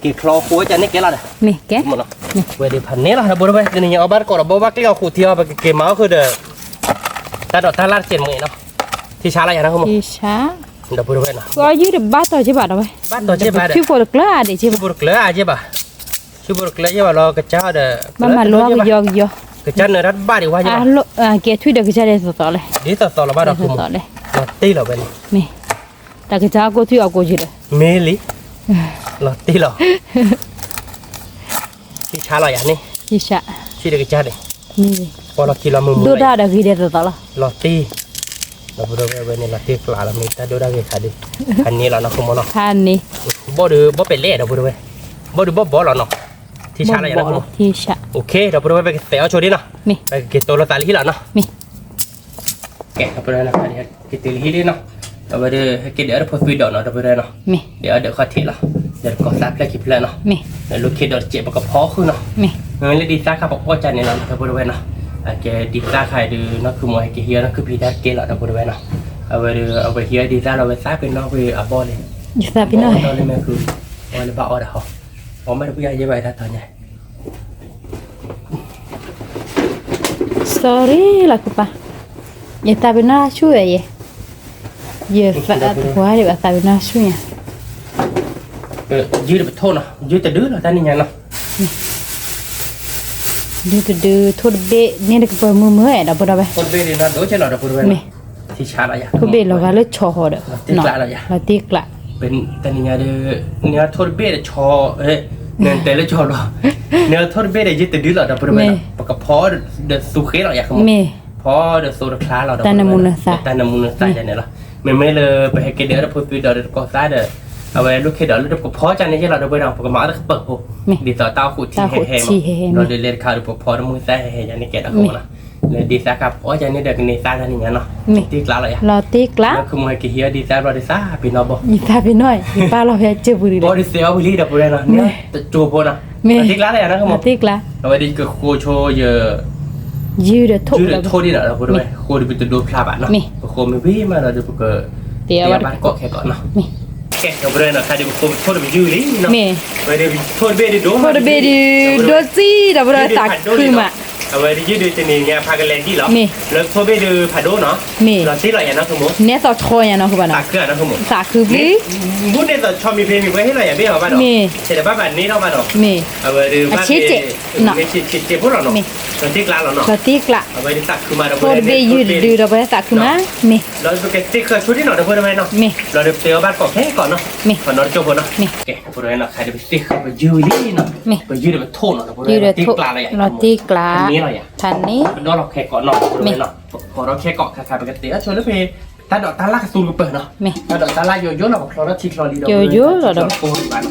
เกตคลอคู่จะนี่เกล้าเนี่ย นี่แก หมดเนาะเว้ยเดี๋ยวพันนี้เราเบื่อไปเดี๋ยวนี้เอาบ้านก่อนเราบอกว่าเกล้าคู่ที่เอาไปเกมเมาส์คือเด้อตาดอกตาลาดเจ็ดมือเนาะที่ช้าอะไรอย่างนั้นคือมุ ที่ช้า เราเบื่อไปเนาะ ก็ยืดบ้าต่อใช่ป่ะเราไป บ้านตัวเจ็บบ้าน ชื่อโฟล์กล้าดิใช่ ชื่อ ป่ะ บุรุษเลืออาเจ็บป่ะชื่อบุรุษเลือเจ็บป่ะเรากระเจ้าเด้อ มาล้อกยอกยอก ระเจ้าเนื้อรัดบ้านดีกว่าเจ็บป่ะ โลเกทวีเดอร์ก็จะได้ต่อเลย ดีต่อเราบ้านเราคือมุ ต่อเลย เราตีเราเป็น นี่แต่ก็จะกูที่เอากูจีเลย เมลิเราตีเราที่ช้าเราอย่างนี้ ที่ช้า ชื่อเด็กจ้าเลย นี่ พอเราคิดเรามือ ดูได้ได้กี่เดือนต่อละ เราตีเราบุรุษเว้ยเนี่ยเราตีกลาเราไม่แต่ดูได้กี่ขาดีอันนี้เราเนาะคือมุเนาะ พันนี่ บ่ดื้อบ่เป็นเล่เราบุรุษเว้ยบ่ดื้อบ่เราเนาะที่ช้าเราอย่างนั้นคือมุ ที่ช้า โอเคเราบุรุษไปเตะเอาโชว์ดิเนาะ นี่ ไปเก็บตัวเราตาลิฮิแล้วเนาะ นี่ แกะเราไปเลยนะอันนี้เก็บตัวลิฮิดิเนาะเราไปเดี๋ยวเก็บเดี๋ยวเราพอฟีดเนาะเราไปเลยเนาะ นี่ เดี๋ยวข้อที่ละเดี๋ยวก็ซับแล้วคลิปแล้วเนาะ นี่ เดี๋ยวลูกคิดเดี๋ยวเจ็บกับพ่อขึ้นเนาะ นี่ เงินเลยดีซ่าครับบอกพ่อจันเนี่ยเราเราไปเลยเนาะอาจจะดีซ่าใครดูเนาะคือมวยเกียร์เนาะคือพี่ได้เกล้าเราไปเลยเนาะเอาไปเฮียดีซ่าเราไปซับเป็นเนาะไปอาบอลเลย อยู่ซาพี่น้อย เราเลยแม่คือเอาเลยบ้าเอาเด้อผมไม่ได้พูดอะไรไปท่าตอนนี้ sorry lah kupa ya tapi na chu ya ya fa kwa de ba tapi na chu ya ยืดไปโทษเนาะยืดแต่ดื้อเนาะท่านนี่ไงเนาะ de thod be ni de pa mu ya da pura ba คนเบรีนะโดยใช่หรอเราพูดไปที่ชาอะไรอย่าง ko be lo ga le cho ho de no la tik la เป็นแต่นี่ไงเด้อเนี่ยโทษเบรชอเนี่ยแต่ละชอหรอเนี่ยโทษเบรยืดแต่ดื้อหรอเราพูดไปเนาะปกพอเดสุเขหรออยากขโมยพอเดสุรคลาเราแต่นามุนซาเนี่ยหรอไม่เลยไปให้เกเดอร์พูดไปเดอร์ก็ซาเดอเอาไว้ลูกเคเดอร์แล้วก็พอจันนี่เราไปเนาะปกมาแล้วก็เปิดหูดีต่อเต้าขุดที่แห่เราเรียนข่าวดูพอมือซาแห่ยันนี่เกดเอานะเลยดีซ่ากับโอ้ยนี่เด็กนี่ซ่าท่านนี่เนาะตีกลาเลย lo tik la คือมวยกี่เฮียดีซ่าเราดีซ่าปีนอบ่ ni tapi noi pa lo ya che buri บ่ดีเสียบุรีดอกบุรีนะเนี่ยจูบนะตีกลาเลยนะคือ la มั้ง tik la เอาไว้ดีก็โคโชเยอะ you de thok ชื่อ la โทษดีนะเราพูดไปโคดีไปตัวดูพลาบอ่ะเนาะโคไม่วิ่งมาเราจะพูดก็เดี๋ยวบ้านเกาะแค่ก่อนเนาะแค่เอาไปเลยนะใครจะโคโทษไปยืดเลยเนาะไปเดี๋ยวโทษเบดีโด thod be di do si da pura tak kuma เอาไว้ยืดดูจะนี่ไงพากันแรงที่หรอแล้วโทษเบดีผัดโดเนาะเราตีอะไรอย่างนั้นคือมั้ง ne so cho ya no ku ba ตา na เครื่องนะคือมั้ง sa ku bi บุญเนี่ยจะชอบมีเพลงมีไว้ให้เราอย่างเบี้ยบ้านเนาะเสร็จแล้วบ้านนี้เราบ้านเนาะ me เอาไว้ดูบ้านเจ็บพวกเราเนาะเราตีกลางเราเนาะ lo tik la เอาไว้ดูตักคือมาเรา thod be you de da pura tak kuma me เราจะเก็บติ๊กเคอร์ชุดที่หน่อยเดี๋ยวพูดทำไมเนาะ me เราเดี๋ยวเตียวบ้านก่อนแค่ก่อนเนาะก่อนนอนจบเนาะโอเคพูดทำไมเนาะใครจะไปติ๊กไปยืดลี่เนาะไปยืดไปโทษเนาะพูดทำไม you de ติ๊ก thok กลางอะไรอย่าง lo tik la นี้อะไรอย่าง pan ni นอนเราแค่ก่อนเนาะพูดทำไมเนาะพอเราแค่เกาะคาไปกันเตะชวนแล้วไปตาดอกตาลากสูงเปิดเนาะตาดอกตาลาโยโย่เราบอกเราทีคลอรีเราโอ้ยบ้าน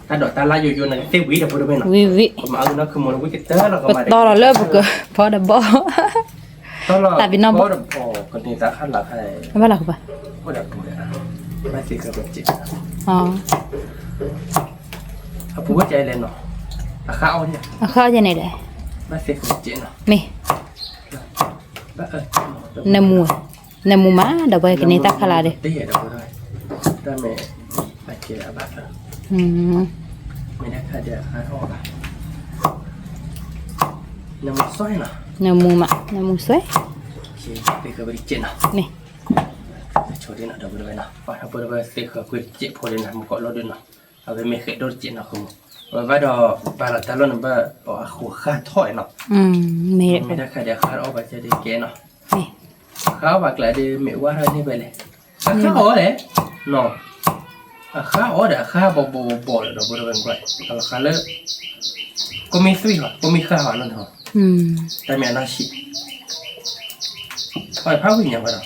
ตาดอกตาลาโยโย่นั่นเตวิเดี๋ยวพูดทำไมเนาะ oui oui ผมเอาเนาะคือมันวิกเตอร์เราก็มา to la le bu ko pa da bo ตลอดพอดพอคนที่ตาขั้นหลักให้ ba la ku ba พูดแบบนี้นะไม่สิคือแบบจิต oh เอาพูดใจเลยเนาะข้าวเนี่ย kha je ne de ไม่สิคือจิตเนาะ me nemu ma da ba ke ni ta khala de ได้เห็นเราได้ได้ไหมไปเจออาบัตไม่ได้ค่ะเดี๋ยวหาทอดอ่ะน้ำส้อยเนาะ nemu soi โอเคไปกับไปจิตเนาะ me โชว์ดีนะเดี๋ยวไปเลยเนาะพอถ้าไปไปสิคือคุยจิตพอดีนะมันก็รอดด้วยเนาะเอาไปไม่เคยโดนจิตเนาะคุณว่าดอกปลาละตาล้นบ้าบอกขู่ฆ่าถอยเนาะ me ไม่ได้ค่ะเดี๋ยวข้าเอาไปจะได้เกเนาะ me ข้าวบักเลยเดี๋ยวไม่ว่าอะไรนี่ไปเลยข้าวอ๋อเลยเนาะข้าวอ๋อเดี๋ยวข้าวบ่เลยเราบริเวณไว้แต่ละข้าวเลิกก็มีสวีหรอก็มีข้าวนั่นเหรอแต่ไม่น่าชิไปพาวิ่งยังไงเนาะ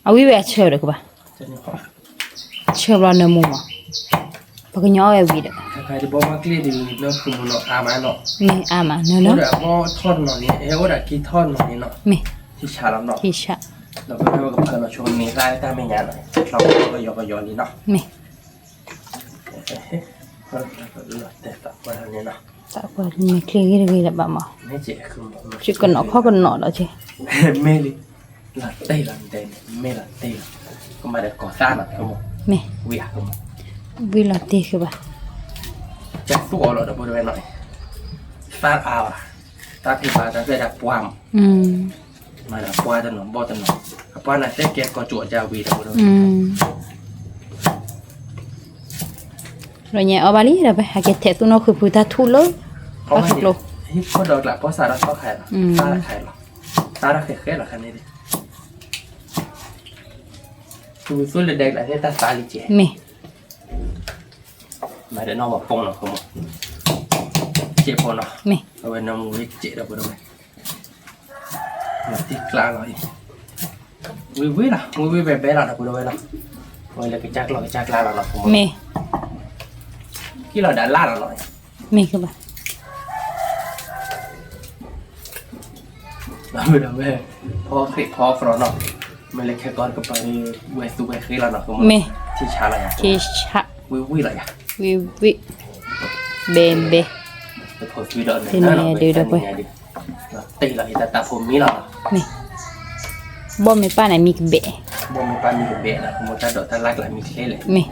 awi we che de ku ba จะนี่พอ che bla nemu ma ba ko nyo ya wi de ใครจะบอกว่าเกลียดดีเนาะคือมันเนาะอามาเนาะ me ama no โอ้ no เดี๋ยวก็ทอดหน่อยนี่โอ้เดี๋ยวกี่ทอดหน่อยนี่เนาะ me ที่ชาลำเนาะ ki sha เราไปดูกับเพื่อนเราชวนนี้ได้แต่ไม่ยากเลยเราก็ย้อนนี่เนาะ me แต่ตัดวันนี้เนาะ ตะกว่าไม่เคลียร์เลยบ้ามา ไม่เจ๊คือ ชิกันเนาะพ่อกันเนาะแล้วเจ้ ไม่เลยหลับเต้หลับเต้ไม่หลับเต้ก็มาเด็กก่อสร้างอ่ะครับผม แม่ วิ่งครับผม วิลาตีคือบ่า จะสู้เราเดี๋ยวพูดไปหน่อยสร้างเอาอ่ะตาพี่ปาจะได้ดับปวาม มาดับปวาจะหนอนบ่จะหนอนปวาน่ะเต้แกก็จั่วจะวีเดี๋ยวพูดไป rồi nhà ở Bali là phải cái thẻ tụi nóคือผู้ta thu lớn เพราะว่าที่คนดอกหลับเพราะสาระเขาขายหรอสาระขายหรอสาระขายแค่หรอคันนี้ดิคือส่วนเด็กๆแหละที่ตาสาลิเจ mẹ มาเดี๋ยวน้องบอกปงหรอกผมเจ็บพอเนาะ mẹ เอาไว้น้องมือเจ็บแล้วพูดไปมาติดกลางหน่อยวิล่ะวิแบบแบบเราพูดไปเนาะไว้แล้วก็จักเราก็จักลาเราเนาะผม mẹ ที่เราด่าล่าเราหน่อย mẹ cái bà เราไม่ได้เว้ยพอคลิปพอฟรอนเนาะไม่เลยแค่ก้อนก็ไปเวสตูเวคีเราเนาะผม mẹ ที่ชาอะไรอ่ะ thì cha วิอะไรอ่ะ vi bè bè แต่พอวิดอน ที่นี่ดูด้วย ตีเราแต่ตาผมมีเรา mẹ bố mẹ ba này mi cái bè บ่มีปลามีเบ็ดนะผมจะดอกตาลักหลายมีเคเลย mẹ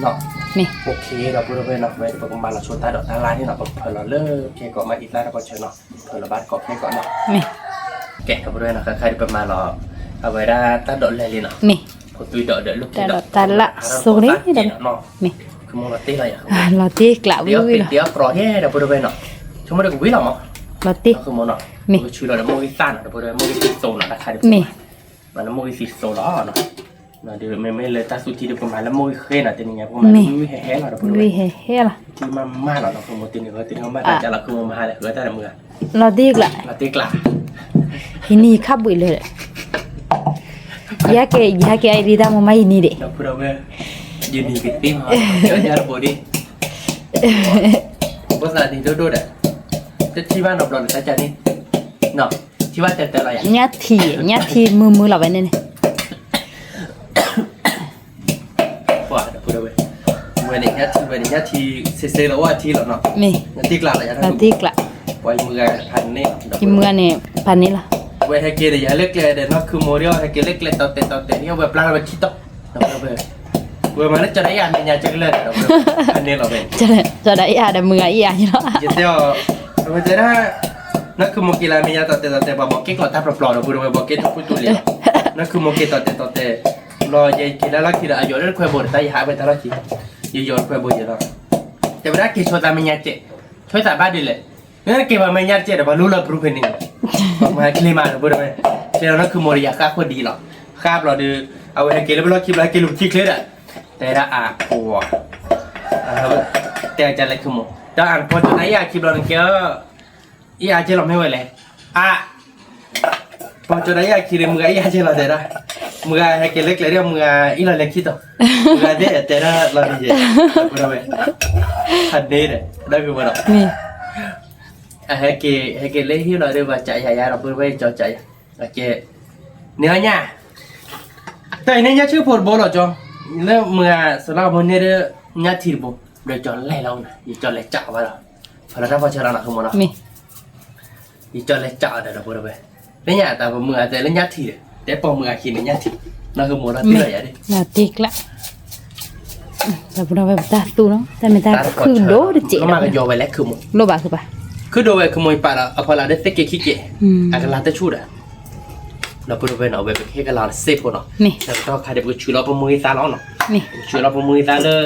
เนาะ mẹ โอเคเราพูดไปเนาะไปประมาณเราชวนตาดอกตาลายนี่เนาะเผื่อเราเลิกแกก็มาอีกแล้วเราก็เชิญเนาะเผื่อเราบ้านก็แค่ก่อนเนาะ mẹ แกะกับด้วยเนาะใครประมาณเราเอาไว้ได้ตาดอกเลยเนาะ mẹ พอตุยดอกเดือดลูก ta đọt ta lạ số đấy đâu เนาะ mẹ คือมึงเราตีอะไรอ่ะ lo tí lạ เดี๋ยว vi vi เดี๋ยวปล่อยให้เราพูดไปเนาะช่วงไม่ได้กูวิ่งหรอก lo tí คือมึงเนาะช่วยเราเดี๋ยวมึงวิ่งสั้นเดี๋ยวพูดไปมึงวิ่งโซนเนาะใคร mẹ มันแล้วมึงวิ่งโซนเนาะเดี๋ยวไม่เลยตาสุดที่เดี๋ยวประมาณแล้วมึงเคยน่ะตีนี่ไงประมาณวิ่งแห่ๆเนาะเดี๋ยวพูดไป vi hè hè là ที่มาเราคือมึงตีนี่ตีเขามาแต่เราคือมึงมาเลยแต่มึง lo tí lạ เราตีกล้า thì ni khắp bụiเลยgiá cái ai đi ra mà may ni đấy เราพูดไปยืนนี่ปิดปิ้งเหรอเดี๋ยวเราบอกดิภาษาดีดูเด้อที่บ้านเราแต่จะนี่เนาะที่ว่าแต่อะไรอ่ะ nhát thì mưa là vậy này ว่าเดี๋ยวพูดไปเวันนี้ที่เซ่ๆแล้วว่าที่เราเนาะ mẹ ตีกล้าอะไรอย่าง là นั้น tiếc lạ ไว้มือพันนี่ cái mưa này phần này là ไว้ให้เกลี่ยเล็กเลยเดี๋ยวนักคือโมเดลให้เกลี่ยเล็กเลยต่อเตะนี่เอาแบบปลาแบบคิดต่อเราไปเว้ยมันจะได้ยานเนี่ยจะเลิศเราอันนี้เราเป็น cho đấy à là mưa ý à như đó จะเดียวเราจะได้นักคือโมกีฬามียาต่อเตะบอกเก็กหลอดตาปลอดเราพูดไปบอกเก็กทุกตัวเลยนักคือโมเกต่อเตะรอเย็นกีฬาลักกีฬาอายุเรื่องควายบดตายหาไปตลอดทีโยนควายบดอยู่แล้วแต่เวลาเกี่ยวกับมียาเจช่วยสายบ้านดีเลยนั่นเกี่ยวกับมียาเจแต่ว่ารู้แล้วปรุงเป็นยังมาคลีมาเราพูดไปเจ้านั่นคือโมริยาค่าคนดีหรอค่าเราดูเอาไว้ให้เกลี่ยแล้วเราคิดแล้วเกลี่ยลุกคิดเลยอ่ะแต่ละอ่ะโอ้แต่จะอะไรคือโมแต่อ่านพอจนไหนอยากคิดเราเกี่ยวอีอาเจเราไม่ไหวเลยอ่ะพอจนไหนอยากคิดมืออีอาเจเราเดี๋ยวนะมือให้เกลี่ยเล็กเลยเรียกมืออีเราเล็กคิดต่อมือเด็ดแต่ละเราดีเจพูดไปทันเด็ดได้คือมันหรอ mẹ ให้เกเล่ที่เราได้ว่าใจยาเราเพื่อไว้จอใจโอเคเนื้อเนี่ยแต่เนี่ยชื่อผลโบหรอจอแล้วเมื่อสำหรับมันเนี่ยเนี่ยทีโบโดยจอไล่เรานะยิ่งจอไล่จ่าว่าเราพอเราได้พอเชื่อเราหนักขึ้นมาเนาะ mẹ ยิ่งจอไล่จ่าเดี๋ยวเราพูดไปเนี่ยแต่เมื่อแต่เล่นเนี่ยทีแต่พอเมื่อคิดเนี่ยทีนั่นคือโมเราที่เราอยากได้ là tiếc lạ là bữa nào ta tu nó ta mình ta cứ đố được chị ก็มากันโยไปแล้วคือโม lô bàคือbà คือโดยขโมยปลาเอาพอเราได้เซ็กเกขี้เกะอาการลาเตชูดอะเราพูดไปเนาะแบบแค่การลาเซฟเนาะ mẹ แล้วก็ใครเดี๋ยวช่วยเราประมือตาเราเนาะ mẹ ช่วยเราประมือตาเลย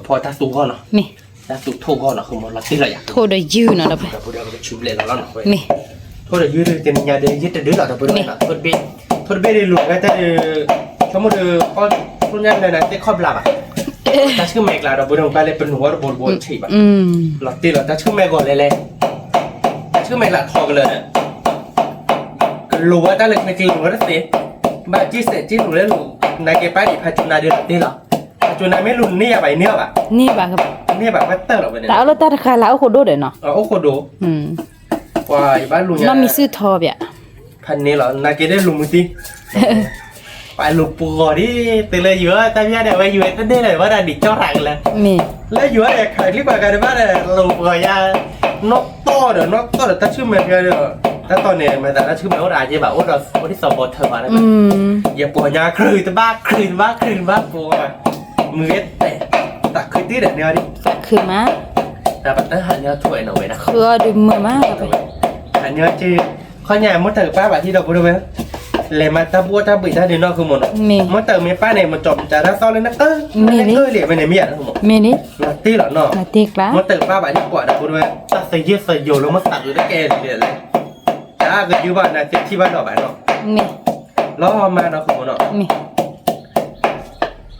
พอตาสูงก่อนเนาะ mẹ ตาสูงโทก่อนเนาะคือมันเราตีอะไรอย่าง thôi đời dư nó đâu เราพูดเราไปชุบเลยเราเนาะ mẹ โทษเดี๋ยวยืดเต็มยาเดี๋ยวยืดแต่ดื้อเราพูดไปเนาะโทษเบ็ดได้หลุดก็จะทั้งหมดก็รุ่นนั้นเลยนะที่ครอบหลับอ่ะถ้าชื่อแม็กเราพูดไปเลยเป็นหัวโบนฉีบอ่ะเราตีเราถ้าชื่อแม็กก่อนเลยชื่อแม็กหลักทอกันเลยรู้ว่าตั้งแต่ในกลุ่มก็เสียบาจีเสร็จจีหลุดแล้วหลุดในเก็บไปดิพัฒนาเดือนนี่หรอพัฒนาไม่หลุดนี่อะไรเนี่ยอ่ะ นี่bàคือ นี่แบบว่าเตอร์หรอเนี่ย tao là ta khai lão khổ đốt đấy nó โอ้โหดูว่าบ้านลุง nó mi sư thò vậy พันนี้เหรอนาเกได้ลุงมึงสิไปลุงปูก่อนดิตื่นเลยเยอะแต่ยังเดี๋ยวไปอยู่ตั้งได้เลยว่าดันดิจ้อรังเลย mẹ แล้วอยู่อะไรขายคลิปอะไรกันบ้างเนี่ยลูกก็ยานกโต้เดี๋ยวนกโต้เดี๋ยวตั้งชื่อเมียเดี๋ยวถ้าตอนนี้มันแต่ละชื่อมันว่าอะไรจะแบบว่าเราคนที่สอบบทเธอมาแล้วอย่าปวดยาคลืนตะบ้าคลืนบ้าปวดมือแต่ตักคลืนที่เด็ดเนี่ยดิ คือมา แต่แบบนั้นหันเนี่ยถ้วยหน่อยนะ คือดูมือมากไป หันเนี่ยจีข้อใหญ่มดเตอร์ป้าแบบที่เราพูดไปเลยมาตาบัวตาบิดตาเดินนอกคือหมดมดเตอร์มีป้าเนี่ยมันจบจะรักซ้อนเลยนะเหลี่ยมไปไหนไม่อยากทั้งหมด เมนี่ นักตีหรอเนาะ มาตีกละ มดเตอร์ป้าแบบที่กว่าเราพูดไปตัดใส่เยอะใส่โยแล้วมาตัดอยู่ได้แก่เดียวเลยจ้าก็อยู่บ้านนะที่บ้านเราบ้านเนาะ เม ล้อมาเนาะคือหมดเนาะ เม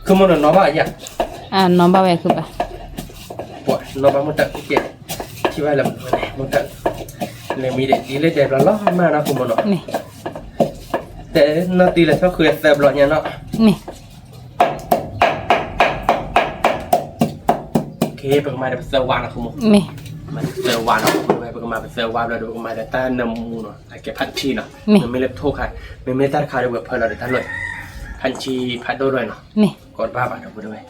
คือหมดเนาะบ้าอย่าง น้องบ่าวแวคือปะ ปวดเนาะบ้านมดเตอร์เกี่ยที่บ้านเรามดเตอร์เลยมีเด็กดีเลยเด็กเราล้อมาเนาะคือหมดเนาะ เม แต่นาทีละก็คือแต่บล็อกเนี่ยเนาะ เม โอเคเป็นมาเป็นเซอร์วานนะคุณหมอ เม มันเซอร์วานนะคุณหมอเป็นมาเป็นเซอร์วานแล้วดูมาแต่ต้านน้ำมูเนาะไอ้แกพันชีเนาะมันไม่เล็บโทษใครไม่ตัดขาด้วยเพื่อนเราเดี๋ยวท่านเลยพันชีพัดโดด้วยเนาะ เม กดบ้าบ้าเราพูดด้วย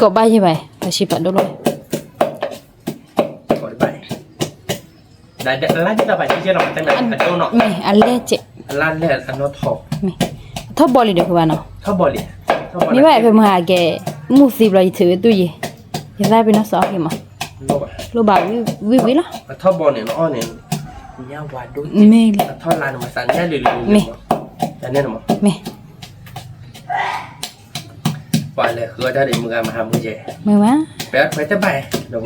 ก็บ้าใช่ไหมภาษีปัดด้วย กดไปได้เดี๋ยวร้านที่เราไปที่เราตั้งแต่แต่โตเนาะ เมอันเล่เจ ร้านแรกอันนั้นทอ เมทบบอลเลยเดี๋ยวคือว่าเนาะ ทอบอลเลย มีไว้เป็นมหาแกมูสิบเลยถือตู้ยี่ยังได้เป็นนักสอบกี่มั้ง โลบะ รูบาวิละ ทอบอลเนี่ยอ้อเนี่ยย่าวาดด้วย เมเลย ทอดลานมาสั่งแค่เรื่อยๆแต่เนี่ยนะมั้ง เม ว่าเลยคือถ้าเด็กมือมาหามือเจ เมื่อวะ แป๊บไปจะไปเดี๋ยว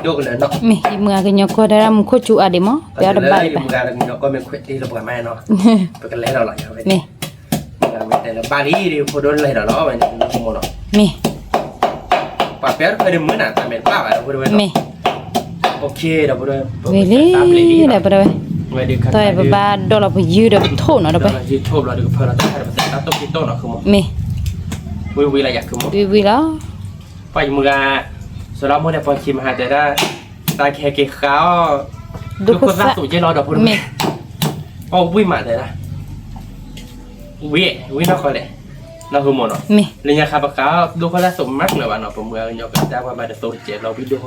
โยกเลยเนาะ เมเมื่อกันยังก็ได้รับโคจูอะเดมอเดี๋ยวดับไป มือการเนาะก็เป็นเควที่เราบอกแม่เนาะไปกันเลยเราหล่อยเอาไป เม มือการแต่ละบาลีดิพอโดนเลยเราล้อไปเนาะคุณโมเนาะ เม ป้าแป๊บเคยได้มือหนาแต่เป็นป้าอะไรพูดด้วย เม โอเคเดี๋ยวพูดด้วย เวลี่เดี๋ยวไปเลย เวลี่ครับ ต่อยบ้าดอลลาร์ไปยืดเดี๋ยวโทษเนาะเดี๋ยวไป ยืดโทบเราเดี๋ยวเพื่อนเราจะให้เราเสร็จแล้วต้องกินโต้เนาะคุณโม เม วิอะไรอยากคุณโม วิแล้ว ไปมือการสำหรับมือเนี่ยพอชิมหาแต่ได้ตาแค่เกี่ยวข้าวดูคนรักสุดใจรอเดี๋ยวพูดด้วย โอ้วิ่งมาเลยนะวิ่งนอกเขาเลยนอกคือหมดเนาะ เม เรียนคาปากาดูเขาได้สมมักเลยว่าเนาะผมเมื่อเนาะก็ได้ว่ามาแต่โซเจเราวิดีโอ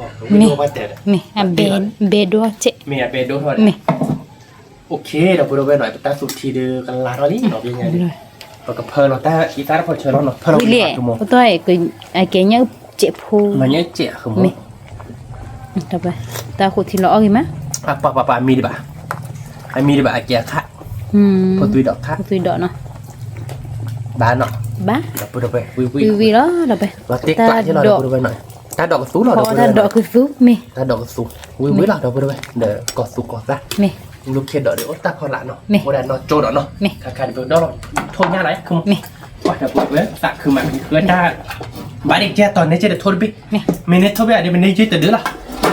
ว่าแต่ เมอ่ะเบดัวเจ เมียเป็นดูเท่าไหร่ เม โอเคเราพูดไปหน่อยตาสุดทีเดียวกันลาเราดิเนาะเป็นไงดิปากกาเพลเราแต่อีตาพอเชิญเราเนาะเพลเรา วิเล่ ชั่วโมง ต่อยก็ไอ้แกเนี่ยเจ็บพู มันเนี่ยเจ๋อคือมั้ง เดี๋ยวไปตาขุดที่ล้อกี่มั้ย ป่ามีดิบ่ะไอ้มีดิบ่ะไอ้แก่ค่ะพอตุยดอกค่ะ ตุยดอกเนาะ บ้านเนาะ บ้า เราพูดไปวิ วิแล้วเดี๋ยวไป เราเต็กกว่าที่เราพูดไปหน่อยตาดอกสูงเรา พอ พูด ถ้า ไป ดอกคือซุปเม ตาดอกสูงวิเราพูดไปเดี๋ยวกอดสุกกอดซะ เม ลูกเคดเดี๋ยวตาพอละเนาะ นี่ โมเดลเนาะโจดเนาะ นี่ คาเดี๋ยวเดี๋ยวโทษยากไรคือ นี่ ว่าแต่ปุ๊บเว้ยสักคือมันคือถ้าบ้านอีกแค่ตอนนี้จะโทษไป นี่ ไม่เนี่ยโทษไปอะไรมันเนี่ยยืดตื่นละ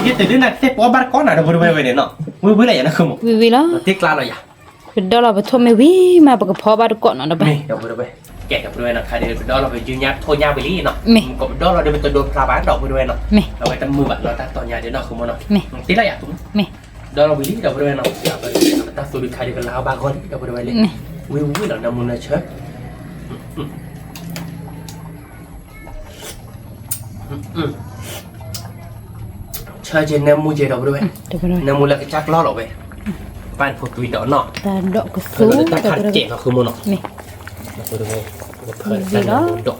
ยืดตื่นน่ะเซ็ปว่าบ้านก้อนน่ะเดี๋ยวพูดไปเนี่ยเนาะวิอะไรอย่างนั้นคือมั้ง วิแล้ว ติ๊กลาเลยอ่ะ คือดอกเราไปทมไม่วิมาปกพอบาดก่อนเนาะเดี๋ยวไป นี่เดี๋ยวพูดไปแกกับด้วยนะคาเดี๋ยวเดี๋ยวเราไปยืนยักโทษยากไปลี่เนาะ นี่ ก็เดี๋ยวเราเดี๋ยวไปตัวโดนพลาบ้านดอกไปด้วยเนาะ เม เราไปตั้งมือแบบเราตั้งตอนยาเดี๋ยวเนาะคือมั้งเนาะ นี่ ติ๊กละอย่างตุ้ม เม เดี๋ยวเราไปลี่เดี๋ยวไปด้วยเนาะเดี๋ยวไปตั้งสูตรคาเดี๋ยวเราบ้านก้อนเดี๋ยวไปด้วยเลย นี่ วิเรานำมือเชิดเชิดเจนนำมือเจดอกด้วย เดี๋ยวไปเลย นำมือแล้วก็จักล้อหรอกไปบ้านพวกตุยดอกเนาะ ตาดอกคือ คื ซุ อ ป ตา เดี๋ยว ขัน ไปเลย เจ๋งก็คือมือเนาะ เม ไปดูเลยเพิ่นตานำมือดอก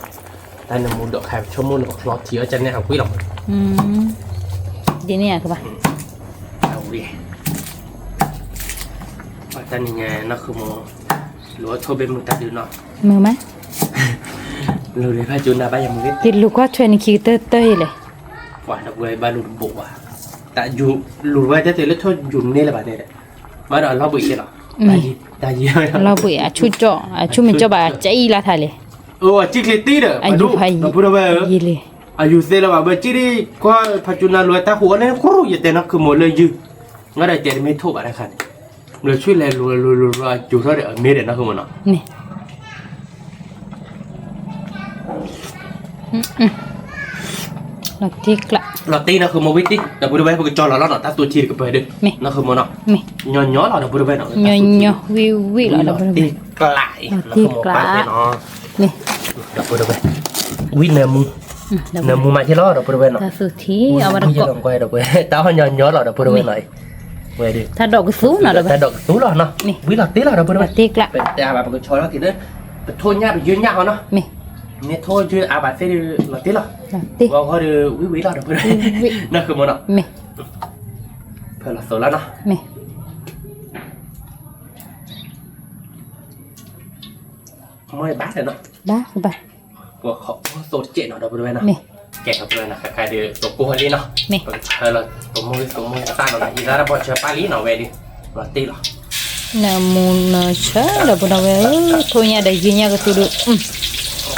ตานำมือดอกแคบชั่วโมงแล้วก็คลอเทียจะเนี่ยเอาคุยหรอก ดีเนี่ยคือปะ เอาดิว่าตานนี่ไงนั่นคือมือหรือว่าโทรเป็นมือตัดดูเนาะ มือไหม เราเลยพาจุนนะบ้านยังมือ ติดลูกว่าช่วยในคิวเตอร์เต้ยเลย ว่าดอกเวยบ้านลุงบุกว่ะแต่อยู่ลุงว่าจะเตะเลือดโทษอยู่นี่แหละบ้านเนี่ยมาดอกเราบุกกันหรอตาเยี่ยม เราบุยชุดจ่อชุดมันจ่อบ่าใจละทายเลย จิกเลตี้เด้อ อายุไผ เราพูดว่า ยี่เลย อายุเซลล์ว่าบัจิริก็พัฒนาลวยตาหัวเนี่ยครูอย่าเตนะคือหมดเลยยืงั้นได้เจอไม่ทุบอะไรกันเลยช่วยเลยรัวจุดเท่าเดียวมีเด็ดนะคือมันเนาะ นี่เราติ๊กละ เราตีนะคือมาวิติแต่พูดว่าพวกจอเราเนาะตาตัวชีกับไปเด้อนะคือมันเนาะ นี่ ย้อนเราพูดว่าเนาะ ย่อวิเรา ตีกลายนะคือมันไปเนาะ นี่ เราพูดว่า วิเนมูเนมูมาที่ล้อเราบริเวณเนาะ ถ้าสุดที่เอามาดอก ลองไปเราไปตาหันย้อนย้อนเราบริเวณไหนเว้ยดิ ถ้าดอกสูงน่ะเราไป แต่ดอกตู้เราเนาะวิเราตีเราบริเวณ ตีกละ เป็นแต่อาบัตเป็นชอยเราทีนั้นเป็นโทษยากเป็นยืนยากเนาะ มี เนี่ยโทษชื่ออาบัตเสียเราตีเรา ตี ว่าเขาดูวิเราบริเวณนั่นคือมันเนาะ มี เพื่อเราโซแล้วเนาะ มี ไม่บ้าเลยเนาะ บ้าไป พวกเขาโซเจนเราบริเวณเนาะ มี แกะกับเพื่อนนะใครเดือตัวกูฮันลี่เนาะ มี เราตัวมือสร้างเราอีแล้วเราพอเชื่อปาลีเนาะเว้ยดิเราตีเรา นามูนาชาเราบริเวณทุนยาได้ยินยาก็ตุลุ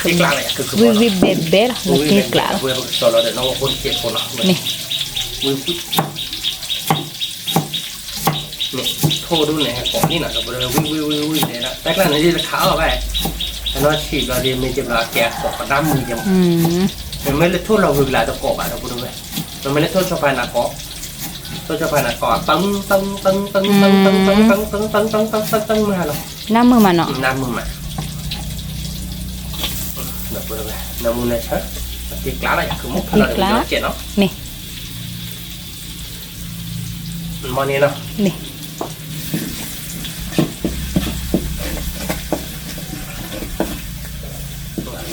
ตีกลางเลยคือ วิวิเบเบล่ะเราตีกละ เว้ยตัวเราเดี๋ยวน้องคนเจ็บคนเนาะ มี วิวนี่โทษดูเนี่ยของนี่นะเราบริเวณวิวเนี่ยนะแต่กลางนี่จะขาวไปแต่เราฉีดเราเรียนไม่เจ็บเราแกะกบน้ำมือยังมันไม่เล่นโทษเราเวลาจะกบอ่ะเราบริเวณมันไม่เล่นโทษชาวบ้านนะเกาะโทษชาวบ้านนะเกาะตึงมาหรอ น้ำมือมันเนาะ น้ำมือมาเดี๋ยวบริเวณน้ำมือเนี่ยใช่ตีกลางอะไรคือมุกเราเดี๋ยวเจ็บเนาะ มี มันนี่เนาะ มี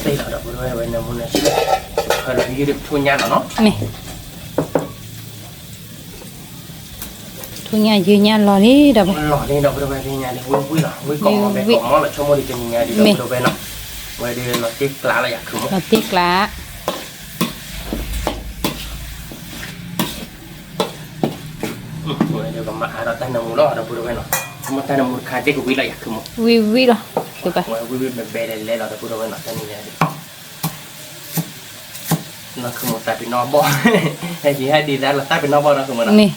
ตีเราเดี๋ยวบริเวณน้ำมือเนี่ยใช่เราอยู่ในทุ่งหญ้าเนาะ มีทุนยายืนยารอนี่เดี๋ยว หล่อนี่เราบริเวณหญ้าดิวิ่งหรอวิ่งกองมาแบบกองมาแบบชั่วโมงดีเป็นหญ้าดิเราบริเวณเนาะไว้เดี๋ยวเราตีกลางอะไรคือมุก เราตีกละ เดี๋ยวก็มาเราแต่น้ำมือเราบริเวณเนาะมันแต่น้ำมือขาดที่กูวิ่งอะไรคือมุก วิวิเหรอดูไป วิ่งแบบเบลเลยเราบริเวณเนาะแต่นี่เนี่ยเราคือมุกแต่เป็นนอบ่ให้ดีให้ดีแล้วเราแต่เป็นนอบ่เราคือมัน มี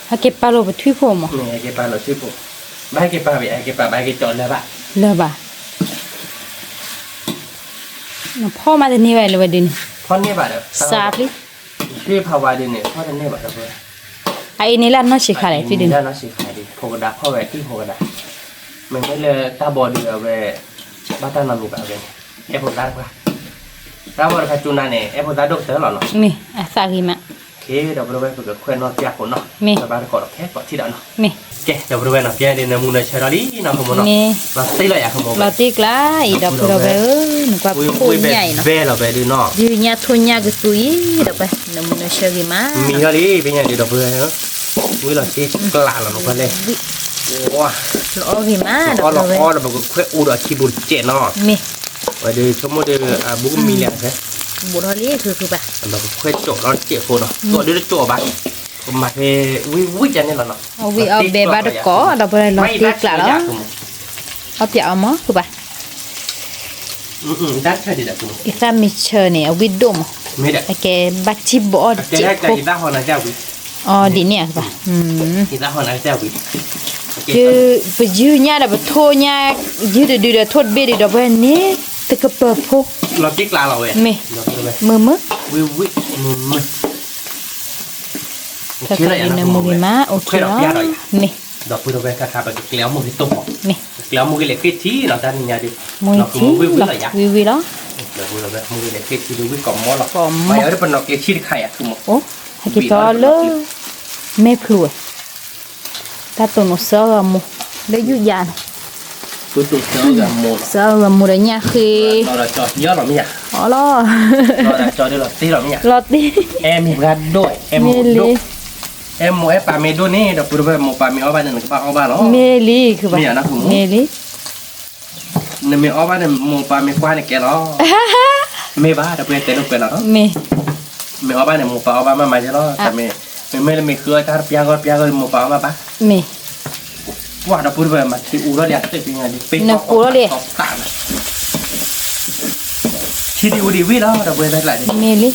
ถ้าเก็บปลาโลไปทุยผมอ่ะ นี่ไอ้เก็บปลาเราชื่อปุ๊บไม่เก็บปลาไปไอ้เก็บปลาไปเก็บจอดเลยป่ะ เลิกบ่ะพ่อมาแต่นี่ไว้เลยวันดิน พ่อเนี่ยป่ะเดี๋ยว ซาบลิ ชื่อภาวะดินเนี่ยพ่อท่านเนี่ยป่ะเดี๋ยว ไอ้นี่ละน้องสิขาเลยพี่ดิน ด้านน้องสีขายดิโพกระดาษพ่อแหวนที่โพกระดาษมันไม่เลยตาบอดเดือเว้บ้านตานามีป่ะเว้เอฟโพดาป่ะตาบอดแค่จุนนั่นเองเอฟโพดาดกเสือหรอเนาะ มีอ่ะสากิมะ โอเคเดี๋ยวบริเวณฝึกเคลื่อนนอกจากคนเนาะสบายก่อนแค่ก่อนที่เดินเนาะ มี โอเคเดี๋ยวบริเวณนอกจากเดินมูนเชอร์รี่เนาะขโมยเนาะ มี เราตีเลยอะขโมย เราตีกละอีดอกเราไปหนูก็พูดใหญ่เนาะ เบ้เราไปดูเนาะ ยืนยาทุนยาก็ตุยเดี๋ยวไปน้ำมันเชื่อกิมา มีเท่านี้เป็นยังไงเดี๋ยวบริเวณเนาะวิเราตีกลาเราลงไปเลยว้า เรากิมาเดี๋ยว ก็เรา ไป ก็เราบอกแค่อุดรคีบุญเจเนาะ มี วันเดียวชั่วโมงเดียวบุกมีเหลี่ยมใช่ บุตรนี้คือไป เราแค่โจเราเจ็บคนเนาะตัวเดียวโจบ้างผมมาเฮวิจันนี่แหละเนาะ เอาวิเอาเบบาดก็เราไปเราตีกละแล้วเอาเปียเอามั้งคือไป ด้านใช่ดิจ้ะคุณ อีสามิเชอร์เนี่ยเอาวิดม ไม่ได้ ไอ้แกบัตชิบอ จะ เจ็ ได้ บ จะอีด้าฮอนาเจ้าวิ อ๋อดีเนี่ยคือไปอีด้าฮอนาเจ้าวิ คือไปยืนยาแบบโทษยายืดดูเดี๋ยวโทษเบียดเดี๋ยวไปนี่ตะกะเปิดพก เราติ๊กลาเราเว้ย มือ วิวิมือ ถ้าใครในมือมาโอเคแล้วมี ดอกพุทธเวทคาไปเกลียวมือที่ตก มี เกลียวมือเล็กที่เราด้านนี้ดิ มือที่วิวิแล้ว เดี๋ยวพุทธเวทมือเล็กที่ดูวิกอมมอหรอกไม่เอาได้เป็นดอกเกลียวชี้ไข่อะคือหมด โอ้ให้กินต่อเลยไม่พลุถ้าตัวหนูเสือมูได้ยุยาน ตัวตุ่มเสือกับหมด เสือมูได้เนี่ยคือ เราจอดเยอะหรอไม่อยาก อ๋อล่ะ เราจอดด้วยหรอตีหรอไม่อยาก ลอตี เอ็มมีกันด้วยเอ็ม เมลี เอ็มโมเอปาเมโดนี่ดอกพุทธเวทโมปาเมอบ้านหนึ่งกับอบ้านหรอ เมลีคือแบบเมลี เนี่ยเมอบ้านเนี่ยโมปาเมกว่าเนี่ยแกหรอเมบ้าดอกเวทเต็มเป็นหรอ เม me oba ne mo pa oba ma ma jelo ta me khua tar piago mo pa ma pa เม wa da purba ma ti uro dia te pinga di pe ta chi di uri wi la da bwe la ni เมลี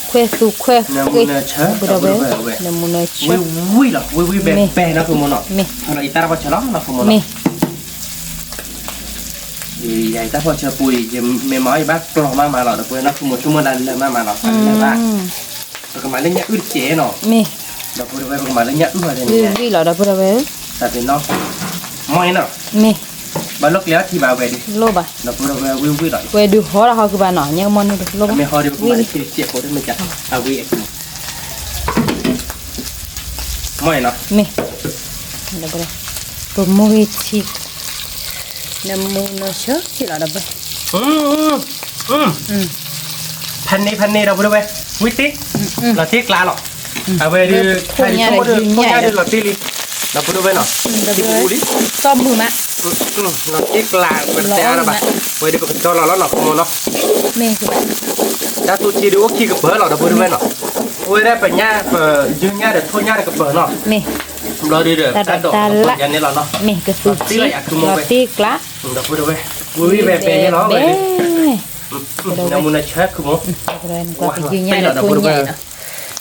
เควสุเคว na เคว mu na cha บุ da ระเว bwe นมุนเช wi la wi be na ko mo no เม ana itara pa chala na ko mo เม no ya ita pa cha pui je me mai ba klo ma la da bwe na ko mo chuma dan le ma la le ba to ma le nya ur che no เม da purba ma le nya ur de วิ ni วิหรอบุระเว ta pe no moi no เม บาลกแล้วที่มาเวดิ โลบ่ะ เราพูดว่าวิวหน่อย เวดูฮอแล้วเขาคือบ้านหน่อยยังมอนนี่โลบ่ะ ไม่ฮอดีกว่าที่เจ็บปวดมันจะเอาวิเอกไม่เนาะ มีเดี๋ยวไปโปรโมวิธีน้ำมูนเชื่อที่เราดับไป พันนี้เราพูดว่าวิธีเราที่กลาหรอเอาไปดูใครสมมติคนใหญ่เราที่ลิเราพูดว่าเนาะที่บุรี ซ่อมมือมะ เราที่กลางเป็นแต่อะไรบ้างไปดูเป็นจอเราแล้วเนาะเนาะ เมย์คือแบบ ถ้าตัวที่ดูว่าขี้กับเบอร์เราพูดว่าเนาะโอ้ยได้เป็นเนี่ยยืนเนี่ยเดี๋ยวทุ่งเนี่ยกับเบอร์เนาะ เมย์ เราดีเด้อตาดอกยันนี่เราเนาะ เมย์ก็สุดที่เราตีกละ เราพูดว่าวิแบบเป็นเนี่ยเนาะเลยน้ำมันเช็คคือมั้ง เลยก็ยืนยันทุ่งใหญ่เนาะ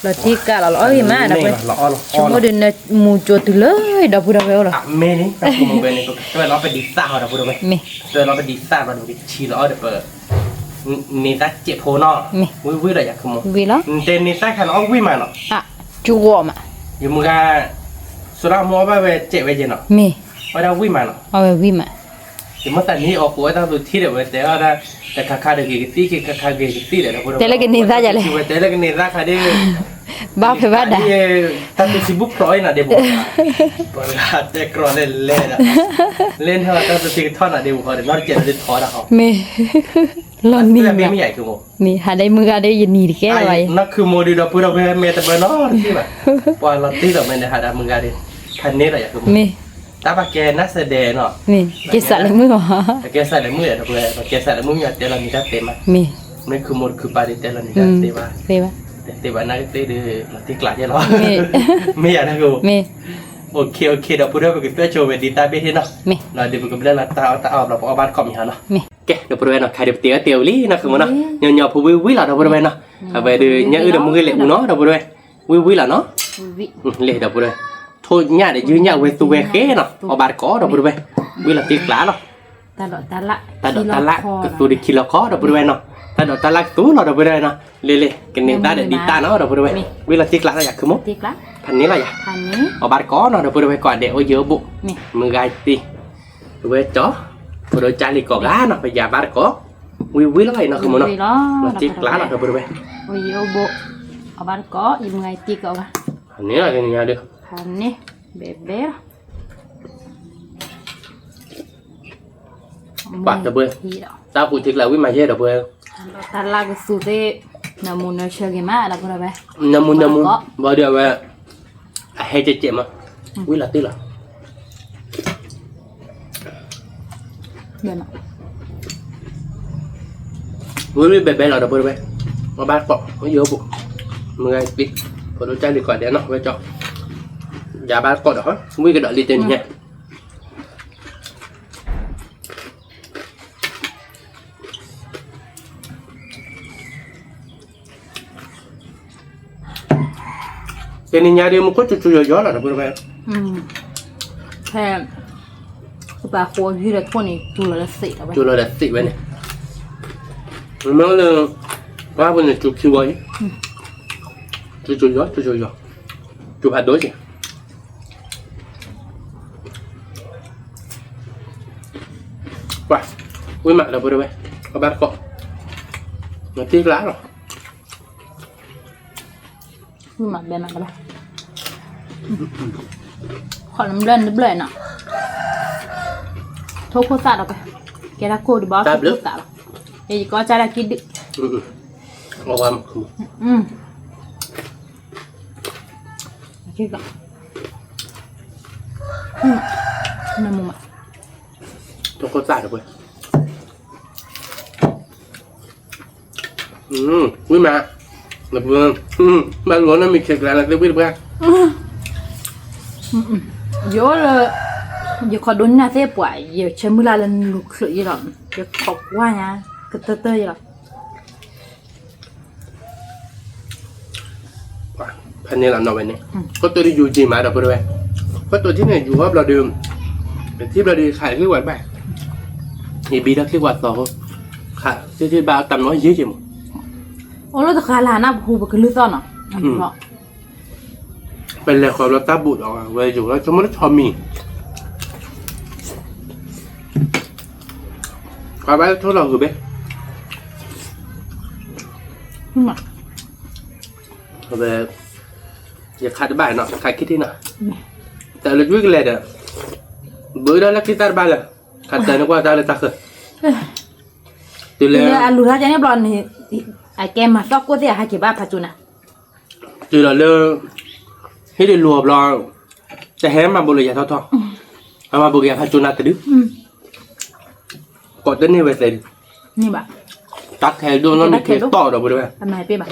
เราตีกะเราอ้อยมาดับไปชั่วโมงเดินมูจตุเลยดับพูดเอาไว้หรอ เมนี่เราพูดว่าเนี่ยก็เราไปดีซ่าเราพูดว่า เมย์ เราไปดีซ่าเราดูชีเราเดี๋ยวเปิดนี่ตาเจ็บโพนอวิอะไรอยากคือมั้ง วิแล้ว เจนนี่ตาขันอ้อวิมาเนาะ อ่ะจูวอมอ่ะ อยู่มึงก็สุรามัวไปเจ็บไปเจนเนาะ เมย์ ว่าเราวิมาเนาะ เอาไปวิมา อยู่มาแต่นี้ออกหัวตั้งตัวที่เดี๋ยวแต่ว่าแต่คาเด็กกี่ที่คาเด็กที่เดี๋ยวเราพูด แต่ละกันนี่ได้จะเลย แต่ละกันนี่ราคาเดีย บ้าไปบ้าด่า ถ้าตัวซิบุพร้อยนะเดี๋ยวบอกประกาศจะกรอนเล่นเล่นเท่าตั้งตัวซิกท่อนนะเดี๋ยวบอกเดี๋ยวนอตเจ็ดเดี๋ยวทอดเขา เมย์ลอนนี่ แต่ไม่ใหญ่คือโม มีหาได้มือได้ยินนี่แก่ไว้ นั่นคือโมดูเราพูดเราเป็นเมตาเบอร์นอที่แบบปอนเราตีเราไม่ได้หาได้มึงกันดิพันนี้อะไรอย่างคือโม มี ตาปากแกนักแสดงเนาะ มีเกสรเลยมือหรอ แกใส่ในมือเดี๋ยวเลยแกใส่ในมือเนี่ยเดี๋ยวเรามีได้เต็มอ่ะ มี นี่คือโมดคือปาริเตเรามีได้เต็มอ่ะ เต็ม เต็มอ่ะนั่นเต็มดื้อเราตีกลาดยังหรอไม่อยากนะกู มี โอเคเดี๋ยวพูดเรื่องกับเพื่อนโชว์เวทีตาเบี้ยเนาะ มี เราเดี๋ยวมันก็เรื่องตาเอาเราเอาบ้านคอมอย่างเนาะ มี แกเดี๋ยวพูดเรื่องเนาะใครเดี๋ยวเตี๋ยวลี่นะคือมันเนาะเนาะผู้วิเราเดี๋ยวพูดเรื่องเนาะเอาไปดูเนี่ยเดี๋ยวมึงก็เละเนาะเดี๋ยวพูดเรื่องวิเราเนาะ วิ เละเดี๋ยวพูดเรื่องโทษเนี่ยเดี๋ยวยืนเนี่ยเวตัวเวเคเนาะเอาบ้านก้อเดี๋ยวพูดเรื่องวิเราตีกลาเนาะ ตาดอกตาละ ตาละตัวเด็กคิดเราข้อเดี๋ยวพูดเรื่องเนาะตาดอกตาละตัวเราเดี๋ยวพูดเรื่องเนาะเละกันเนี่ยตาเด็กดีตาเนาะเดี๋ยวพูดเรื่องวิเราตีกลาเราอยากคือมั้ง ตีกละ พันนี้อะไรอ่ะ พันนี้ เอาบ้านก้อเนาะเดี๋ยวพูดเรื่องก่อนเดี๋ยวเยอะบุ มี มึงไงตีเวจ้อพอเราจ่ายลีกอกล้าเนาะไปยาบ้านก้อวิแล้วไงเนาะคือมั้งเนาะเราตีกลาเราเดี๋ยวพูดเรื่อง โอ้ยโบเอาบ้านก็ยังไงตีก็ว่า อันนี้อะไรเนี่ยเด้อ พันนี้เบ๊ะ ปัดเดี๋ยวเบื่อตาปูทิกแล้ววิมาเช่เดี๋ยวเบื่อ ตาละก็สุดเลยน้ำมันเชื่อกี่มาแล้วก็ได้ น้ำมันบ่เดี๋ยวว่าให้เจ็บมั้งวิละตีละ เดี๋ยวนะ วิแบบเราเดี๋ยวเบื่อไปมาบ้านปอกมาเยอะบุมึงไงปิดพอเราจ่ายลีกก่อนเดี๋ยวเนาะไว้จ่อยาบ้านก่อนเดี๋ยววิก็เดี๋ยวลีเต็มเนี่ยเจนี่ยาเดียวมันก็จุยๆแล้วเดี๋ยวเบื่อไป แค่ปลาโคยืดตัวนี้จุลละสิแล้วไป จุเราเด็ดสิไว้เนี่ยมันเลยว่าเป็นจุคิวไว้จุยๆจุผัดด้วยสิว้าวิ่งมาเดี๋ยวเบื่อไปเอาบ้านเกาะมันตีกล้าหรอ นี่มาแบบนั้นก็ได้ขอน้ำเล่นนิดเลยน่ะโทษโคตรเอาไปแกรักโคตรบอสโคตรตาเอ้ยก็จะได้กินดิ เอาความ คิดก่อนน้ำมัน ต้องก็จ่ายเดี๋ยวเบื่อวิ่งมาเดี๋ยวเบื่อบ้านหลวงนั้นมีเค้กอะไรวิ่งไป เยอะเลยอย่าขอดุนนะเสียป่วยอย่าใช้มือลาเล่นลูกเสือยี่หรอกอย่าขอบว่านะกระเตอยี่หรอก พันนี้เราหน่อยเนี่ยก็ตัวที่อยู่จีมาเดี๋ยวเบื่อก็ตัวที่เนี่ยอยู่ว่าเราดื่มแต่ที่เราดื่มขายที่วันไปนี่บีดักที่วัดต่อค่ะที่บ้านตำน้อยยี่จิ๋ม โอ้เราจะขายร้านน้ำพูไปกันลือซ่อนอ่ะเพราะ เป็นเลยความเราตาบุดออกเว้ยอยู่แล้วจะไม่ได้ชอบมี Có bác thuốc nào rồi biết. Nhưng mà Về giờ khai bài nọ khai cái thế nào tại là quyết lệ đấy bữa đó là cái ta ba là khai tay nó qua ta là ta khởi từ Bây giờ lệ ăn lúa ra cho bọn này ai kem mà tóc có thể hai chỉ ba phải chun à từ là lơ hết đi lùa loจะแฮมมาบุรียาทอทอเอามาบุรียาพัชจุนาตะดึกดได้นี่ไปเสร็จ นี่บ่ะ ตักแทนด้วยน้องมีเคสต่อเดี๋ยวไปด้วย ทำไมเป๊ะบ่ะ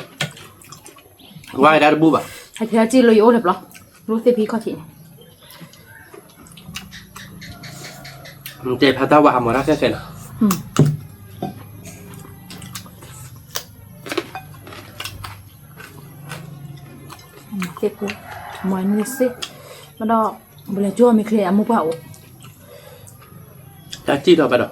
ว่ายได้บุ๊บอ่ะ ให้เธอจีโรยโอเรียบร้อยรู้สิพี่ข้อที่ เจ็บพัตตาวาหมดแล้วเสร็จ เจ็บปวดมวยนี่สิมาดอกบริจั่วมีเคลียร์มุกเปล่า จะจี้ต่อไปดอก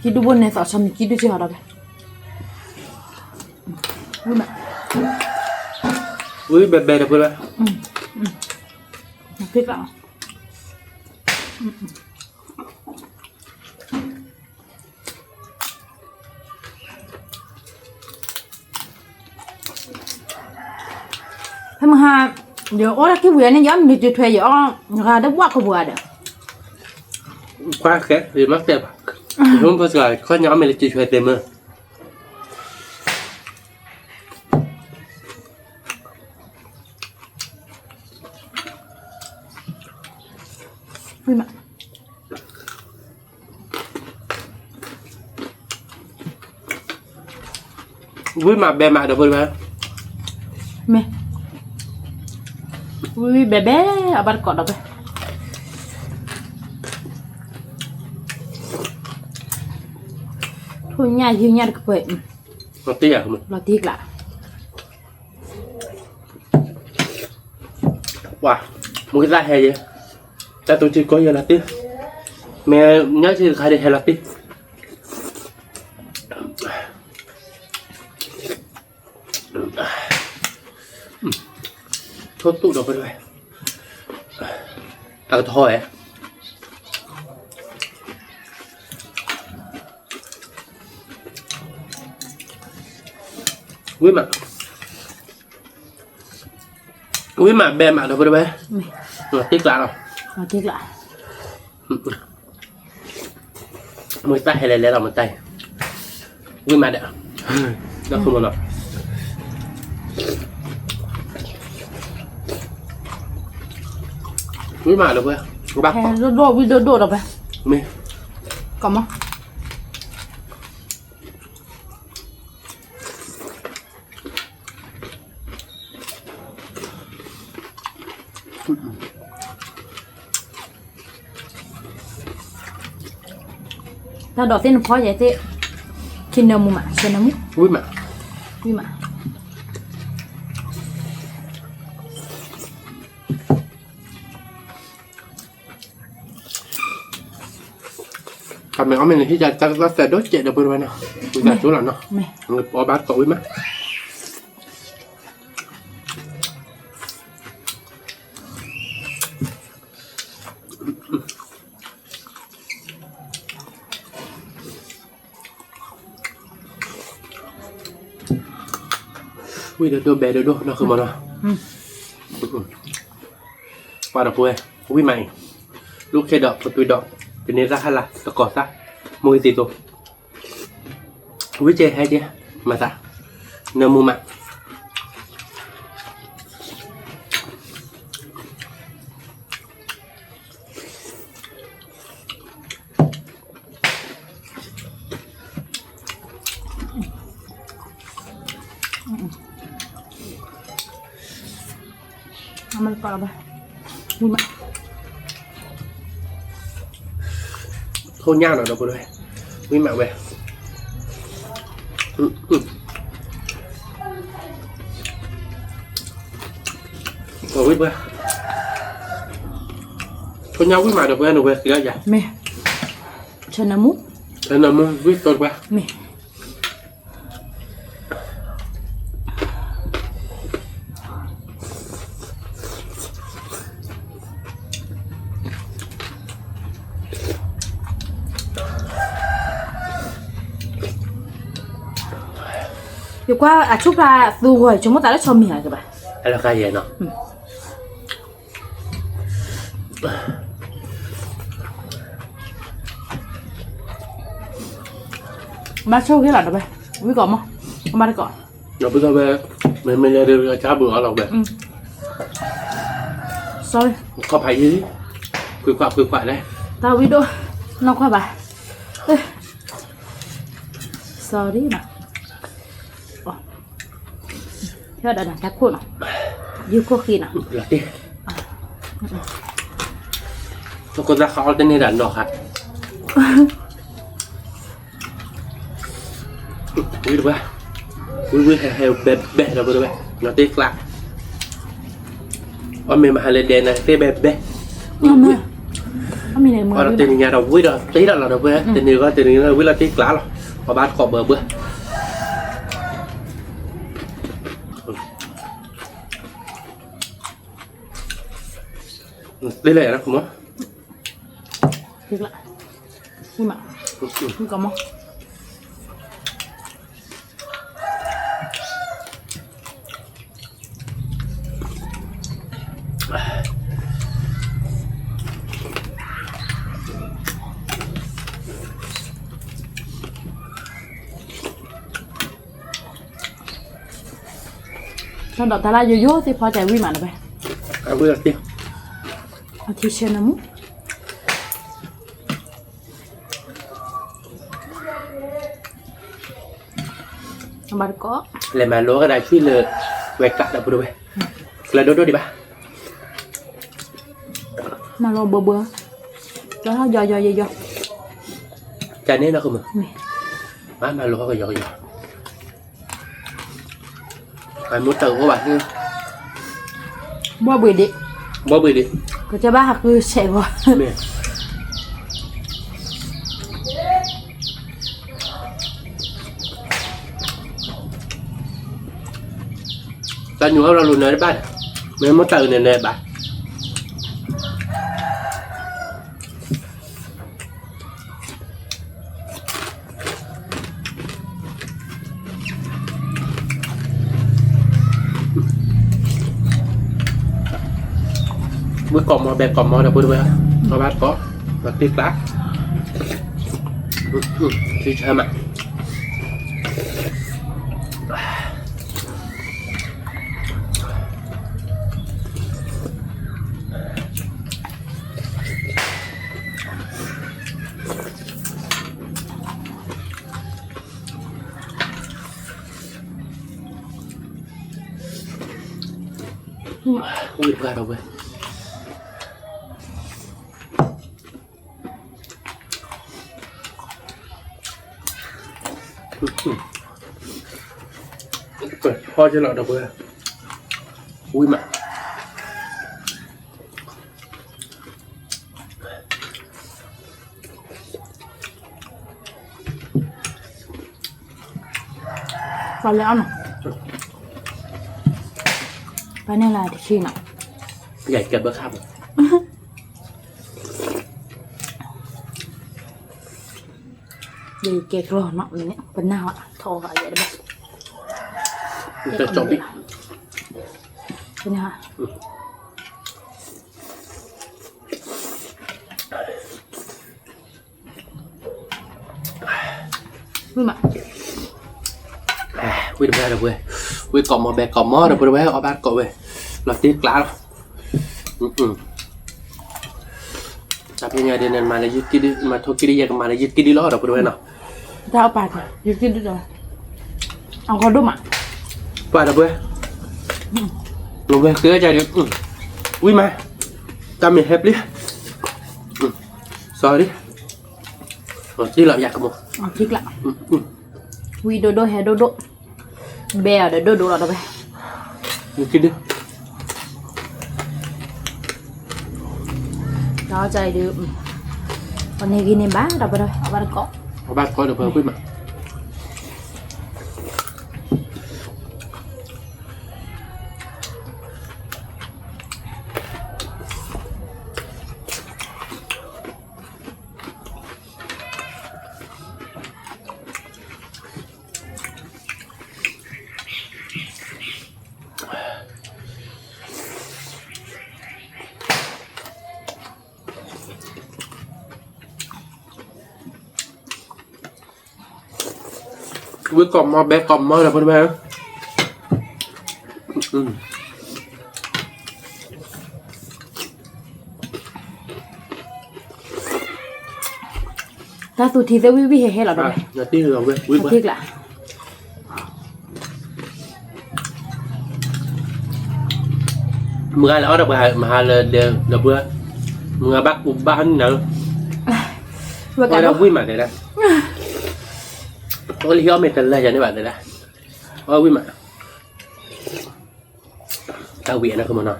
คิดดูบนในสอชมีคิดดูเชียวเราไปรู้ไหม อุ้ยเบะเบะเดี๋ยวไปด้วย พริกอ่ะให้มึงหาเดี๋ยวโอ้แล้วที่เวียนนี่ย้อมมีจุดเทียย้อมราได้ว่าเขาบัวเด้อ qua khé thì mắc đẹp không bao giờ có nhóm mình chỉ chơi tiền mà รู้ไหม vui mà bè mà được vui mà แม่อุ้ยเบ๊ะเอาบัตรกอดเอาไปทุนใหญ่หิวใหญ่ก็เปิด nó tia không รอตีกละ wow một cái da hè gì ta tôi chỉ có giờ là tia mẹ nhớ chỉ khai để hè là tia thôi tụ được rồi ta thôi à quý mà bè mà được rồi bé là tiếc lạ rồi รอตีกละ mới tay hay là một tay quý mà đấy nó không một nào quý mà được không bác แค่โดดวิโดดเอาไป mi ก่อนมั้ง ถ้าดอกเส้นพอใหญ่เต้คินเนอร์มูมาเชนเนอร์มู quý mà วิมา còn mẹ mình thì giờ ta sẽ đốt chạy được rồi nào bây giờ chỗ nào nó แม่ người bỏ bát cậu quý mà ui được bè được nó không mà nó qua được quê quý mày lúc chơi đọc và tôi đọc cho nên ra hay là tao cỏ ra mua gì rồi quý chơi hay chứ mà ra nợ mua mạngเอามันก่อนเอาไปวิมา thôi nhau nào đâu có đây quý mạng về rồi quý về thôi nhau quý mạng được về kìa vậy แม่เชนเนอร์มู thế là mua quý tôi qua แม่ เ Vì qua à chúc là dù rồi chúng ta đã cho mình rồi các bạn. Là cái gì nó Ba sâu cái là được vậy. Quý cỏ không? Ba đi cỏ. nó bây giờ về mình đưa cha bữa ở lòng về Sorry. có phải gì quy quạ đây Tao video nó qua bà. Sorry nè. Theo đã đặt chắc cuộn nào. Dư có khi nào. là đi nó có ra khó tên này đàn đỏ hạt quý được ba quý heo bé rồi bữa đây nó tiếc lắm mình mà lên đèn này cái bé mình này ở tiền nhà đầu quý đó tí đó là đầu quý tiền nhiều có tiền nhiều quý là tiếc lá rồi và ba cọp bờ bữa đây là nó không á tiếc lại nhưng mà không có mong sau đó ta la vô vô thì phó chạy quy mà được vậy à quý là tiếc thì xem nó muốn bà có là mà lúa cái này suy là quẹt cắt được bữa đây là đốt đi ba mà lo bơ đó do chả nên nó không mà mà lúa cái giò phải muốn tàu của bạn bơ bưởi đi bó bì đi có cho ba hạt cứ sẽ vào nè ta nhớ ra luôn này bạn mấy món tàu này bạn bữa còn mò bè còn mò đâu bữa đâu nó bát có và tiếc lát thì chơi mà ui ra đâu vậy thôi cho lợn đâu vậy ui mà vào lẽ nào cái này là khi nào dạy kẹp bớt ham đi kẹt rồi nó này phần nào ạ thò vào vậy đấy ta cho biết cái nào vui mà quy được ra đâu vậy quy còn một bè còn mò đâu bữa ở bát cọ về là tiếc lá rồi tapi nhà đến mà là giết kia đi mà thôi kia đi mà là giết kia đi lo đâu bữa nào tao bạc rồi cái rồi ông có đúng ạ qua đâu bữa luôn về cứ chạy được ui mà ta mình hẹp đi sorry chỉ lợi giặc một chiếc lạ quy đô hè đô bè để đô là đâu vậy như kia đi đó chạy được còn này ghi bá đâu rồi ba có bác coi được không quý mà với còn mò bé còn mò là bên bé ta tụt thì sẽ vi hay là đâu là tiếc rồi bé quý quá tiếc là mưa là ở đâu mà là bữa mưa bắt bán nữa ở đâu quý mà thế đó có lý do mệt là cho nên bạn thế đó ở quý mà tao biển nó không mà nói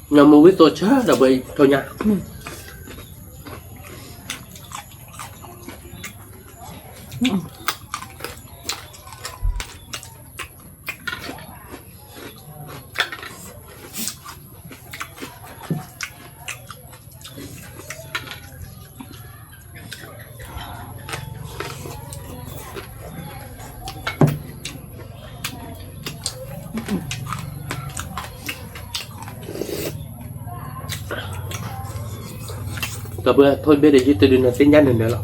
nhà mua với tôi chết là vậy thôi nha Cả bữa thôi bây giờ tôi đừng tin nhắn nữa rồi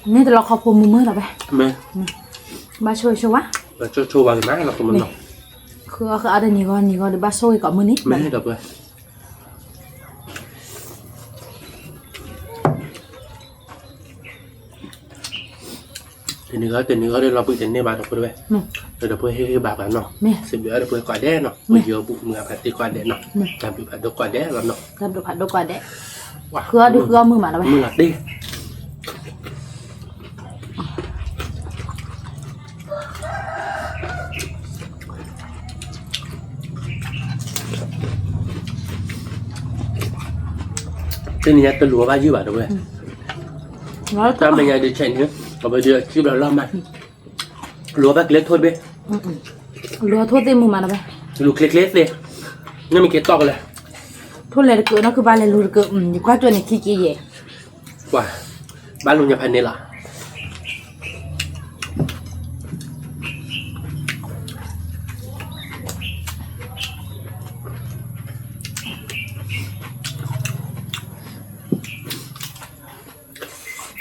nên là khó phù mưa là vậy mẹ ba xôi xôi quá và cho vào cái má là của mình rồi khứa khứa ở đây nhìn con được ba xôi có mưa nít mẹ được rồi tình nữa đây là bữa tình này bà đọc rồi rồi đọc hơi bà bạn nó xem bữa đọc quả đen nó bây giờ bụng mưa phải đi quả đen nó làm bị phải đọc quả đen làm nó làm được hạt đâu quả đấy khứa được khứa mưa mà là vậy mưa là đi tên nhà tôi lúa bao nhiêu bà đâu vậy ta mình nhà đi chạy nữa còn bây giờ chưa lo mà lúa bác lết thôi bé lúa thôi tên mù mà là vậy lúa lết đi nhưng mình kết to rồi thôi là cứ nó cứ ba là lúa cứ qua chỗ này khi kia vậy wow ba lúa nhập hành này là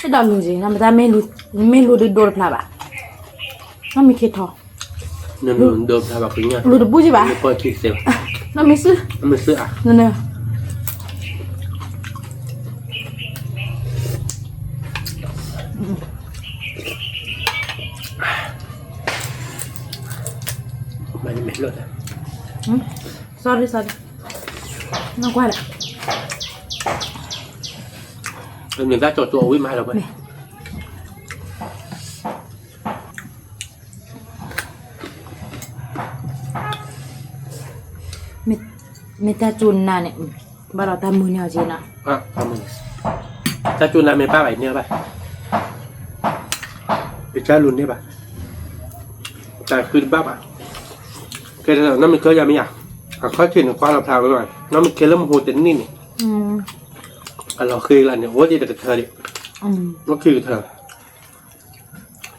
cái đòn lúa gì mà ta men lúa được đồ là bà nó mi kia thò nên được là bảo kính nha lúa được bút gì bà coi thịt xèo nó mi sữa à nè mày mệt rồi sorry nó qua lại mình ra trò với mai rồi vậy mẹ ta chun nè bà bảo ta mua nhiều gì nè cảm ơn ta chun lại mấy ba bảy nha bà để cha luôn đi bà ta cứ ba bà cái này nó mình cơ ra mấy à khó chuyện qua làm thảo rồi nó mình kia lâm hồ tính đi nèเราคืออะไรเนี่ยโอ้ยแต่เธอดิก็คือเธอ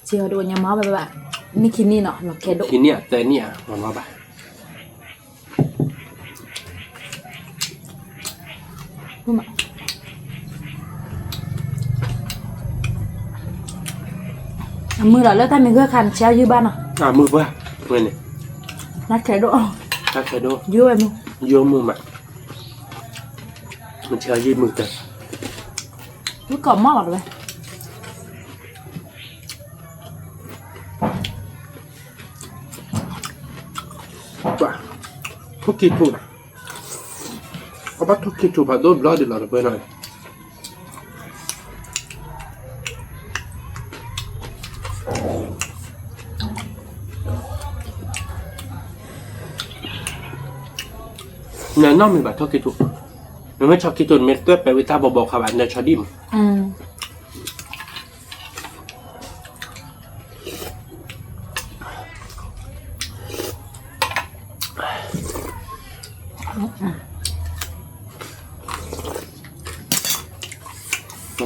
chiều đồ nhà máu bà bạnนี่คิดนี่เนาะเราแค่độ ทีเนี้ยแต่เนี่ยมันว่าไป đúng không mưa là lớp ta mình cứ khăn treo dưới ban à มือว่าเมื่อเนี่ย nát cái độ ถ้าใครดู dưới em không โยมมือมามันเชื่อยืดมือแต่ cứ cỏ mót rồi vậy ว่าทุกทีถูกนะเอาบัตรทุกทีถูกผ่านโดนบล็อกเดี๋ยวเราไปหน่อยเนี่ยน้องมีบัตรทุกทีถูกมันไม่ชอบคิดจนเม็ดเตื้อไปวิตาบอกขวัญเนี่ยชอดิม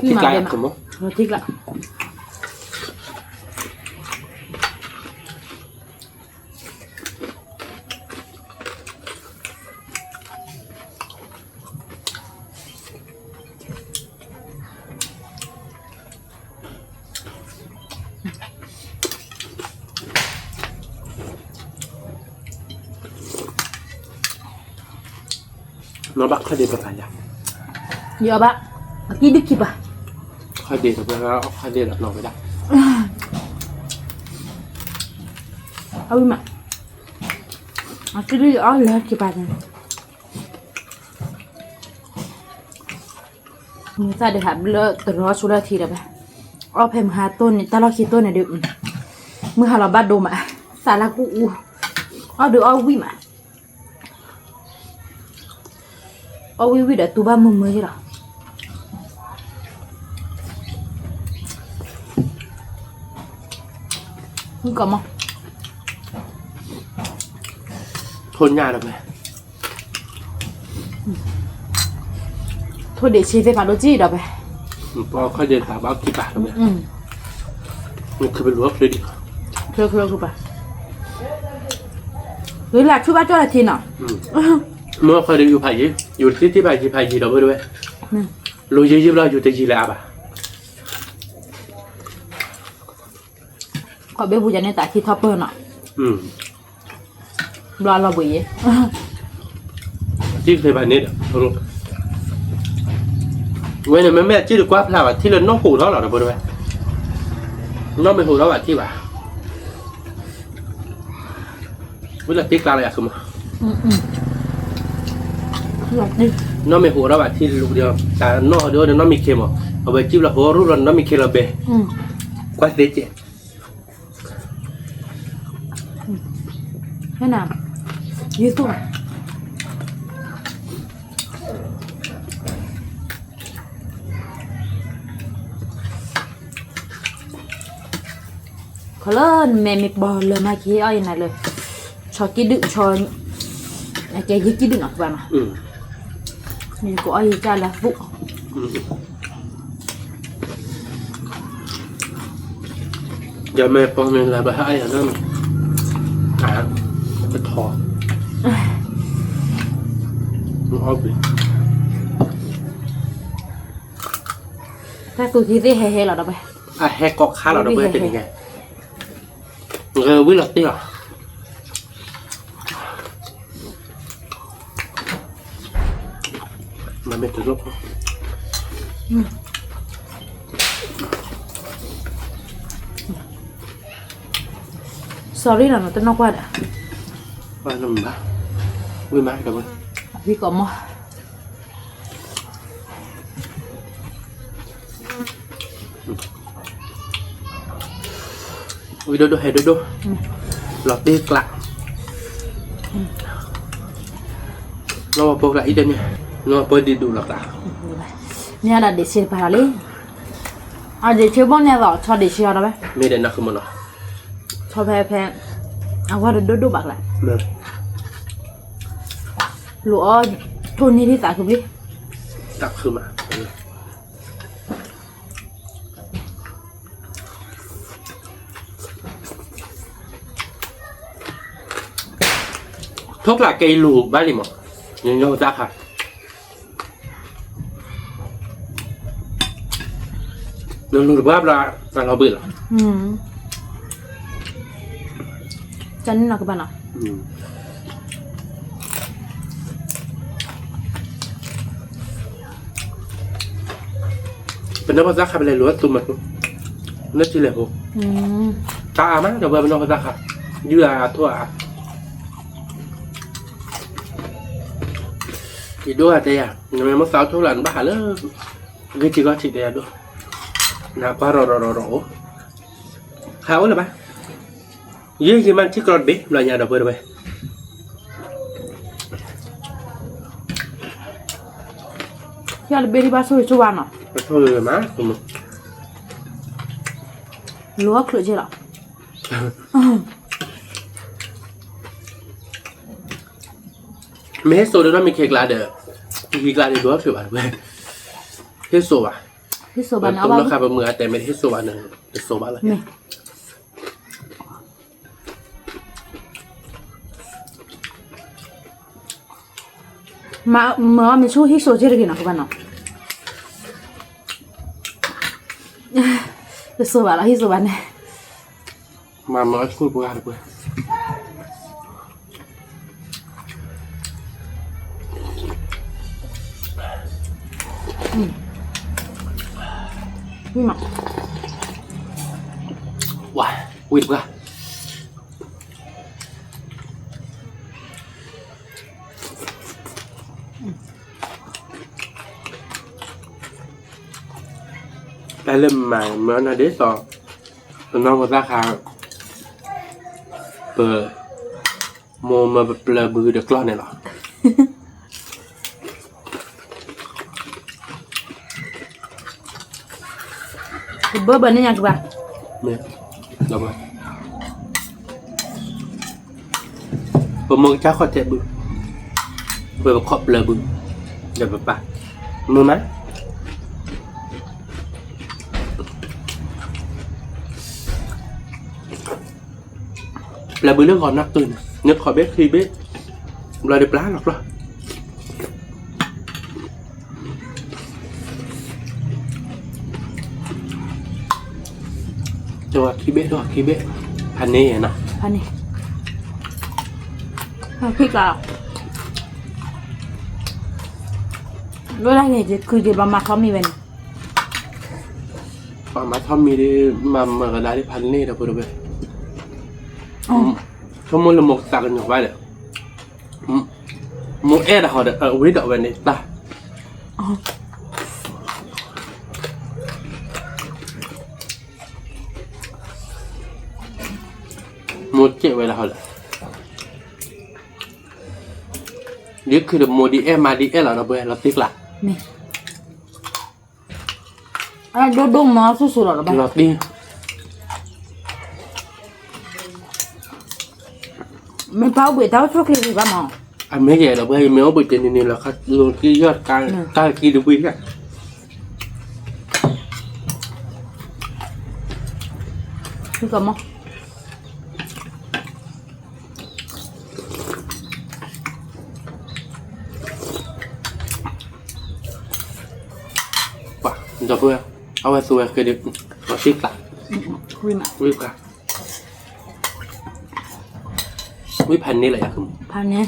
ที่ไกลอ่ะผมว่า rồi thích lại nó bắt khai đi vào phải nhá Giờ bạn, kỹ đức kịp à? khai đi rồi nó khai đi là nó phải đặt Ôi mà, cái đứa đó là kịp à này. Người ta để hàm lỡ từ đó xuống đây thì là bà, ở phèm hà tôn này ta lo khi tôn này được, mưa hà là bắt đồ mà, xả là cụ, ở được ở quý mà, ở quý đã tu ba mùng mới rồi. Không có không? thôn nhà được mày Thôi để chị về bán đồ gì đó vậy? có khai đi là báo kịp bạc được mày mình cứ phải luộc đi Thôi bà. Với là chú bác cho là thì nào? mua khai điอยู่phải gìอยู่ที่phải gì đó mới đượcรู้ยี่ยี่เราอยู่ที่gì là à Có biết vụ này tại khi topper nọ. Lo bụi. chứ thì phải nết vậy này mẹ chứ được quá là bảo thi lần nó hủ đó là được rồi nó mới hủ đó là chi bà với là tiếc ra lại không nó mới hủ đó là thi lục điều cả nó đứa nó bị kem ở bên chim là hủ rút lần nó bị kem là bể quá dễ chị Thế nào? Như tôi. Có lớn mẹ mệt bò lời mai kia ơi này lời cho cái đựng cho cái gì cái đựng vào mà mình có ai cha là vụ giờ mẹ con mình là bà hai à nó cái thò nó bị các tôi thì he là đâu vậy he có khá là đâu biết tình nghe người biết là tiếc à mà mẹ từ lúc sorry là nó tên nó qua đã qua năm ba vui mãi đâu vì có mà ui đôi hay đôi lọt tiếc lạ nó bố lại đây nha nó bố đi đủ lọt lạ nhà là để xe bà lấy à để chơi bóng nhà rồi cho để xe đó vậy mẹ đến nào không mà nó cho phê à qua được đôi bạc lại lúa thôn như thế tại không biết tặng không mà thuốc là cây lù ba đi mà nhưng nhau ra hả nhưng lù ba là nó bự lắm cho nên là các bạn ạ bên đó có rác hay bên này lúa tụm mặt nó chỉ là hồ ta má đâu bên đó có rác hả như là thua à thì đua đây à nhưng mà mất sáu thuốc lần bả nữa cái chỉ có chị đây đua nào qua rổ kháo là ba dưới gì mà chỉ còn biết là nhà đầu bơi khi là bên đi ba xôi cho bạn à thôi rồi má cùng lúa cửa chưa ạ mấy hết số đó mình kẹt lại để đua thử bạn về hết số à hết số bạn nó bao nhiêu mườiแต่ไม่hết số bạn này số bạn này mà mình số hết số chưa được nào các bạn ạ hết số bạn là hết số bạn này mà nói thôi bữa được bữa นี่มา ว้าวิ่งกว่าได้เริ่มใหม่เหมือนอดีตต่อน้องก็ราคาเปิดโมมาเปลือบือเด็กกล้อนเนี่ยหรอ เบอร์เบอร์นี่ยังคือป่ะ เนี่ยเรามาผมมองจ้าขอเจ็บบือเปิดขอบเปลือบือเดี๋ยวไปมือไหมlà bữa nước còn nắp từ nước khỏi bếp khi bếp là đẹp lá lọc rồi cho khi bếp hành nè nè อันนี้พริกอ่ะรู้ได้ไงคือจะประมาณเขามีเป็น mà thom mi đi mà cái đá đi hành nè đâu vừa đâu không muốn là một tạc nhỏ vai đấy một e là họ được ở quý độ về này ta một triệu về là họ được nếu khi được một đi em mà đi em là nó về là tiếc là นี่อ่ะดูมาสุดๆหรอป่ะ lọt đi mình phao buổi tao trước khi thì ba mỏ anh mấy vậy là bây giờ bữa trên này là khách luôn cái giọt cay kia được quý cả cứ cầm không quả giờ vừa ao ai xuôi cái được nó tiếc là quý cả quýพันนี่แหละครับ พันเนี่ย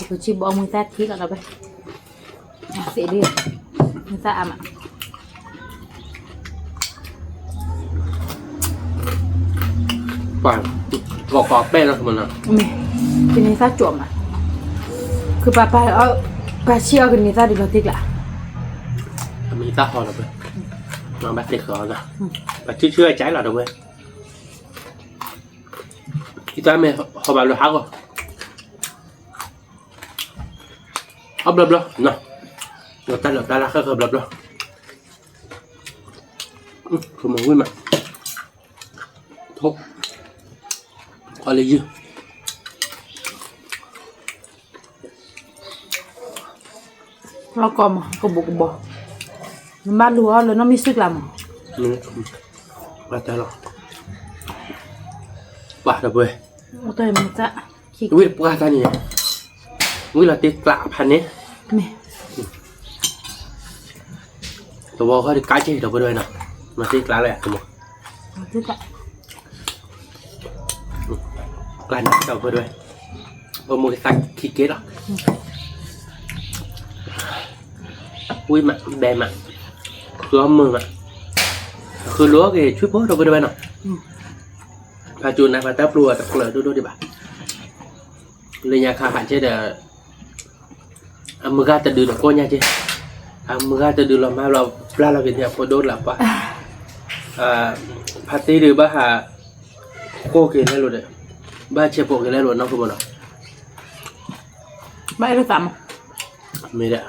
ก็ชิบเอามือแตะที่กันไปเสียดีมือแตะอ่ะ quả gọt bé đó mình à ไม่เป็นนิสัยจวมอ่ะคือป้าเอาป้าเชี่ยวกันนิสัยดีเราติ๊กละ mình ta họ là vậy mà bác để khó rồi và chưa trái là đâu vậy khi ta mẹ họ bảo là háo rồi ấp lập rồi nè rồi ta là khơi hợp lập rồi không muốn mà thuốc qua lấy dư เรากอมกบกบมันบ้านรัวเลยน้องมีซึกลำ ba ta rồi ba đâu vậy โอ้ตัวมันจะขี้ quý ba ta nhỉ quý là tiết lạพันนี้ ไม่ ตัวบอเขาได้cái chơi đâu vậy nào mà tiết lạ lẹ tụi ซึกอะ cái này đâu vậy bơ mua cái tay khi kết rồi quý mặt bè mặt lúa mưa mặtคือlúa cái chuối bó đâu vậy nàoพาจูนนะพาตาปลัวตะเกลือดูดิบ่ะเลยยาคาผ่านใช่เด้อมือก้าจะดื้อหรอโก้ยาเจ้มือก้าจะดื้อเรามาเราปลาเราเป็นเนี่ยพอโดนหลับป่ะพาตีดื้อบ้าหาโก้กินได้หรอเด้อบ้าเชฟโก้กินได้หรอน้องคุณบ่เนาะ ไม่รู้ซ้ ไม่ได้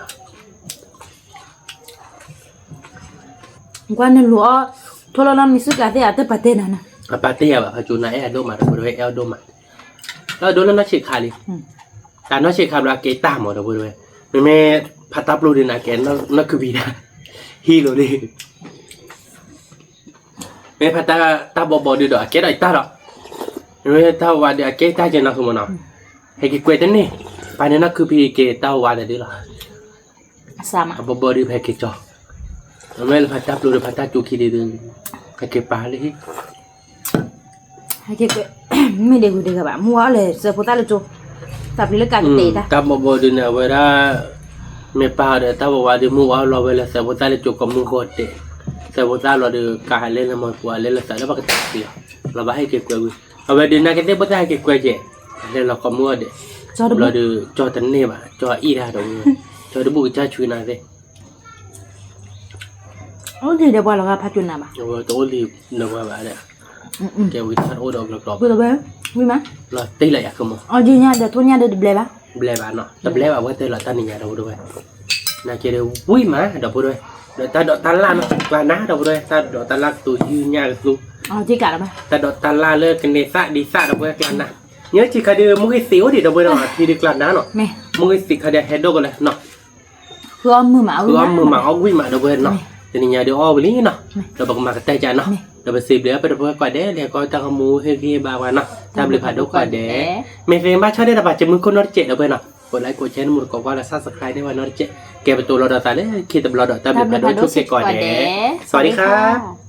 ำว่าเนี่ยรัวทั่วเรามีซึกอะไรแต่ประเทศนั้นนะ ปาเต้อะพาจูนนะไอ้โดมาเราด้วยเอลโดมาแล้วโดนแล้วน่าเช็คขาดิแต่น่าเช็คขาเราเกต้าหมดเราด้วยไม่พัตตาปลูดินะแกนั่นคือบีนะฮีโร่ดิไม่พัตตาบอดีดอกแกได้ตาดอกไม่ถ้าว่าเดี๋ยวแกตาจะนักคือมันเนาะให้กิเกวตันนี่ไปเนี่ยนักคือพี่แกตาว่าเดี๋ยวดิล่ะ ซ้ำอ่ะ บอดีแพ็กเกจจ่อไม่พัตตาปลูดิพัตตาจูคีดีดึงให้เก็บปลาเลย hai cái mình để gửi các bạn muaเลยgiờ phụ ta là chú tập đi lấy cả cái ta กับบ่บ่ดินเวลาเมปาเดถ้าบอกว่าดิมูว่าเราเวลาเสพตาเลจุกกับมึงโคตรเตะเสพตาเราดูกายเล่นละมันกว่าเล่นละสายแล้วก็ตัดเสียเราไปให้เก็บกวยเอาไว้ดินนะก็ได้บ่ได้เก็บกวยเจเล่นเราก็มัวเดเราดูจอตันเนี่ยบ่จออีได้ดอกจอดูบุกจ้าช่วยหน่อยสิ ôi thì để bao là phát chuẩn nào mà โอ้ตัวรีบนึกว่าแบบเนี่ยแกวิทย์โอ้ดอกดอก vừa rồi bé vui má เราตีอะไรอะคือมั้ง gì nha để thôi nha để ble ba เบลบ้านเนาะแต่เบลบ้านว่าแต่เราตั้งนี่เราด้วยน่าจะเดี๋ยววิ่งมาดอกด้วยเดี๋ยวตาดอกตันล่าเนาะกลางน้าดอกด้วยตาดอกตันล่าตัวยืนยากลูก chỉ cả là ba ตาดอกตันล่าเลิกกันเนซ่าดีซ่าดอกด้วยกลางน้าเนื้อจีคาเดือมุ้ยสิวดิดอกด้วยเนาะที่ดีกลางน้าเนาะ mẹ มุ้ยสิคาเดือเฮดดอกเลยเนาะ คือเอามือมาเอา คือเอามือมาเอาวิ่งมาดอกด้วยเนาะแต่นี่เดี๋ยวอ้อไปนี่เนาะเราบอกมากันแต่ใจเนาะเราไปสิบเหลือไปดอกด้วยก่อนเด้เดี๋ยวก็ตั้งมูให้พี่บางวันเนาะทำเลยผ่านดอกก่อนเด้เมย์เฟย์บ้านชอบได้ระบาดจมูกคนนอตเจ็ดดอกด้วยเนาะกดไลค์กดแชร์มือก็ว่าแล้วซับสไครต์ได้ว่านอตเจ็ดแกเป็นตัวเราดอตาเลยคิดแต่เราดอตาเป็นผ่านดอกชุดเสกก่อนเด้สวัสดีครับ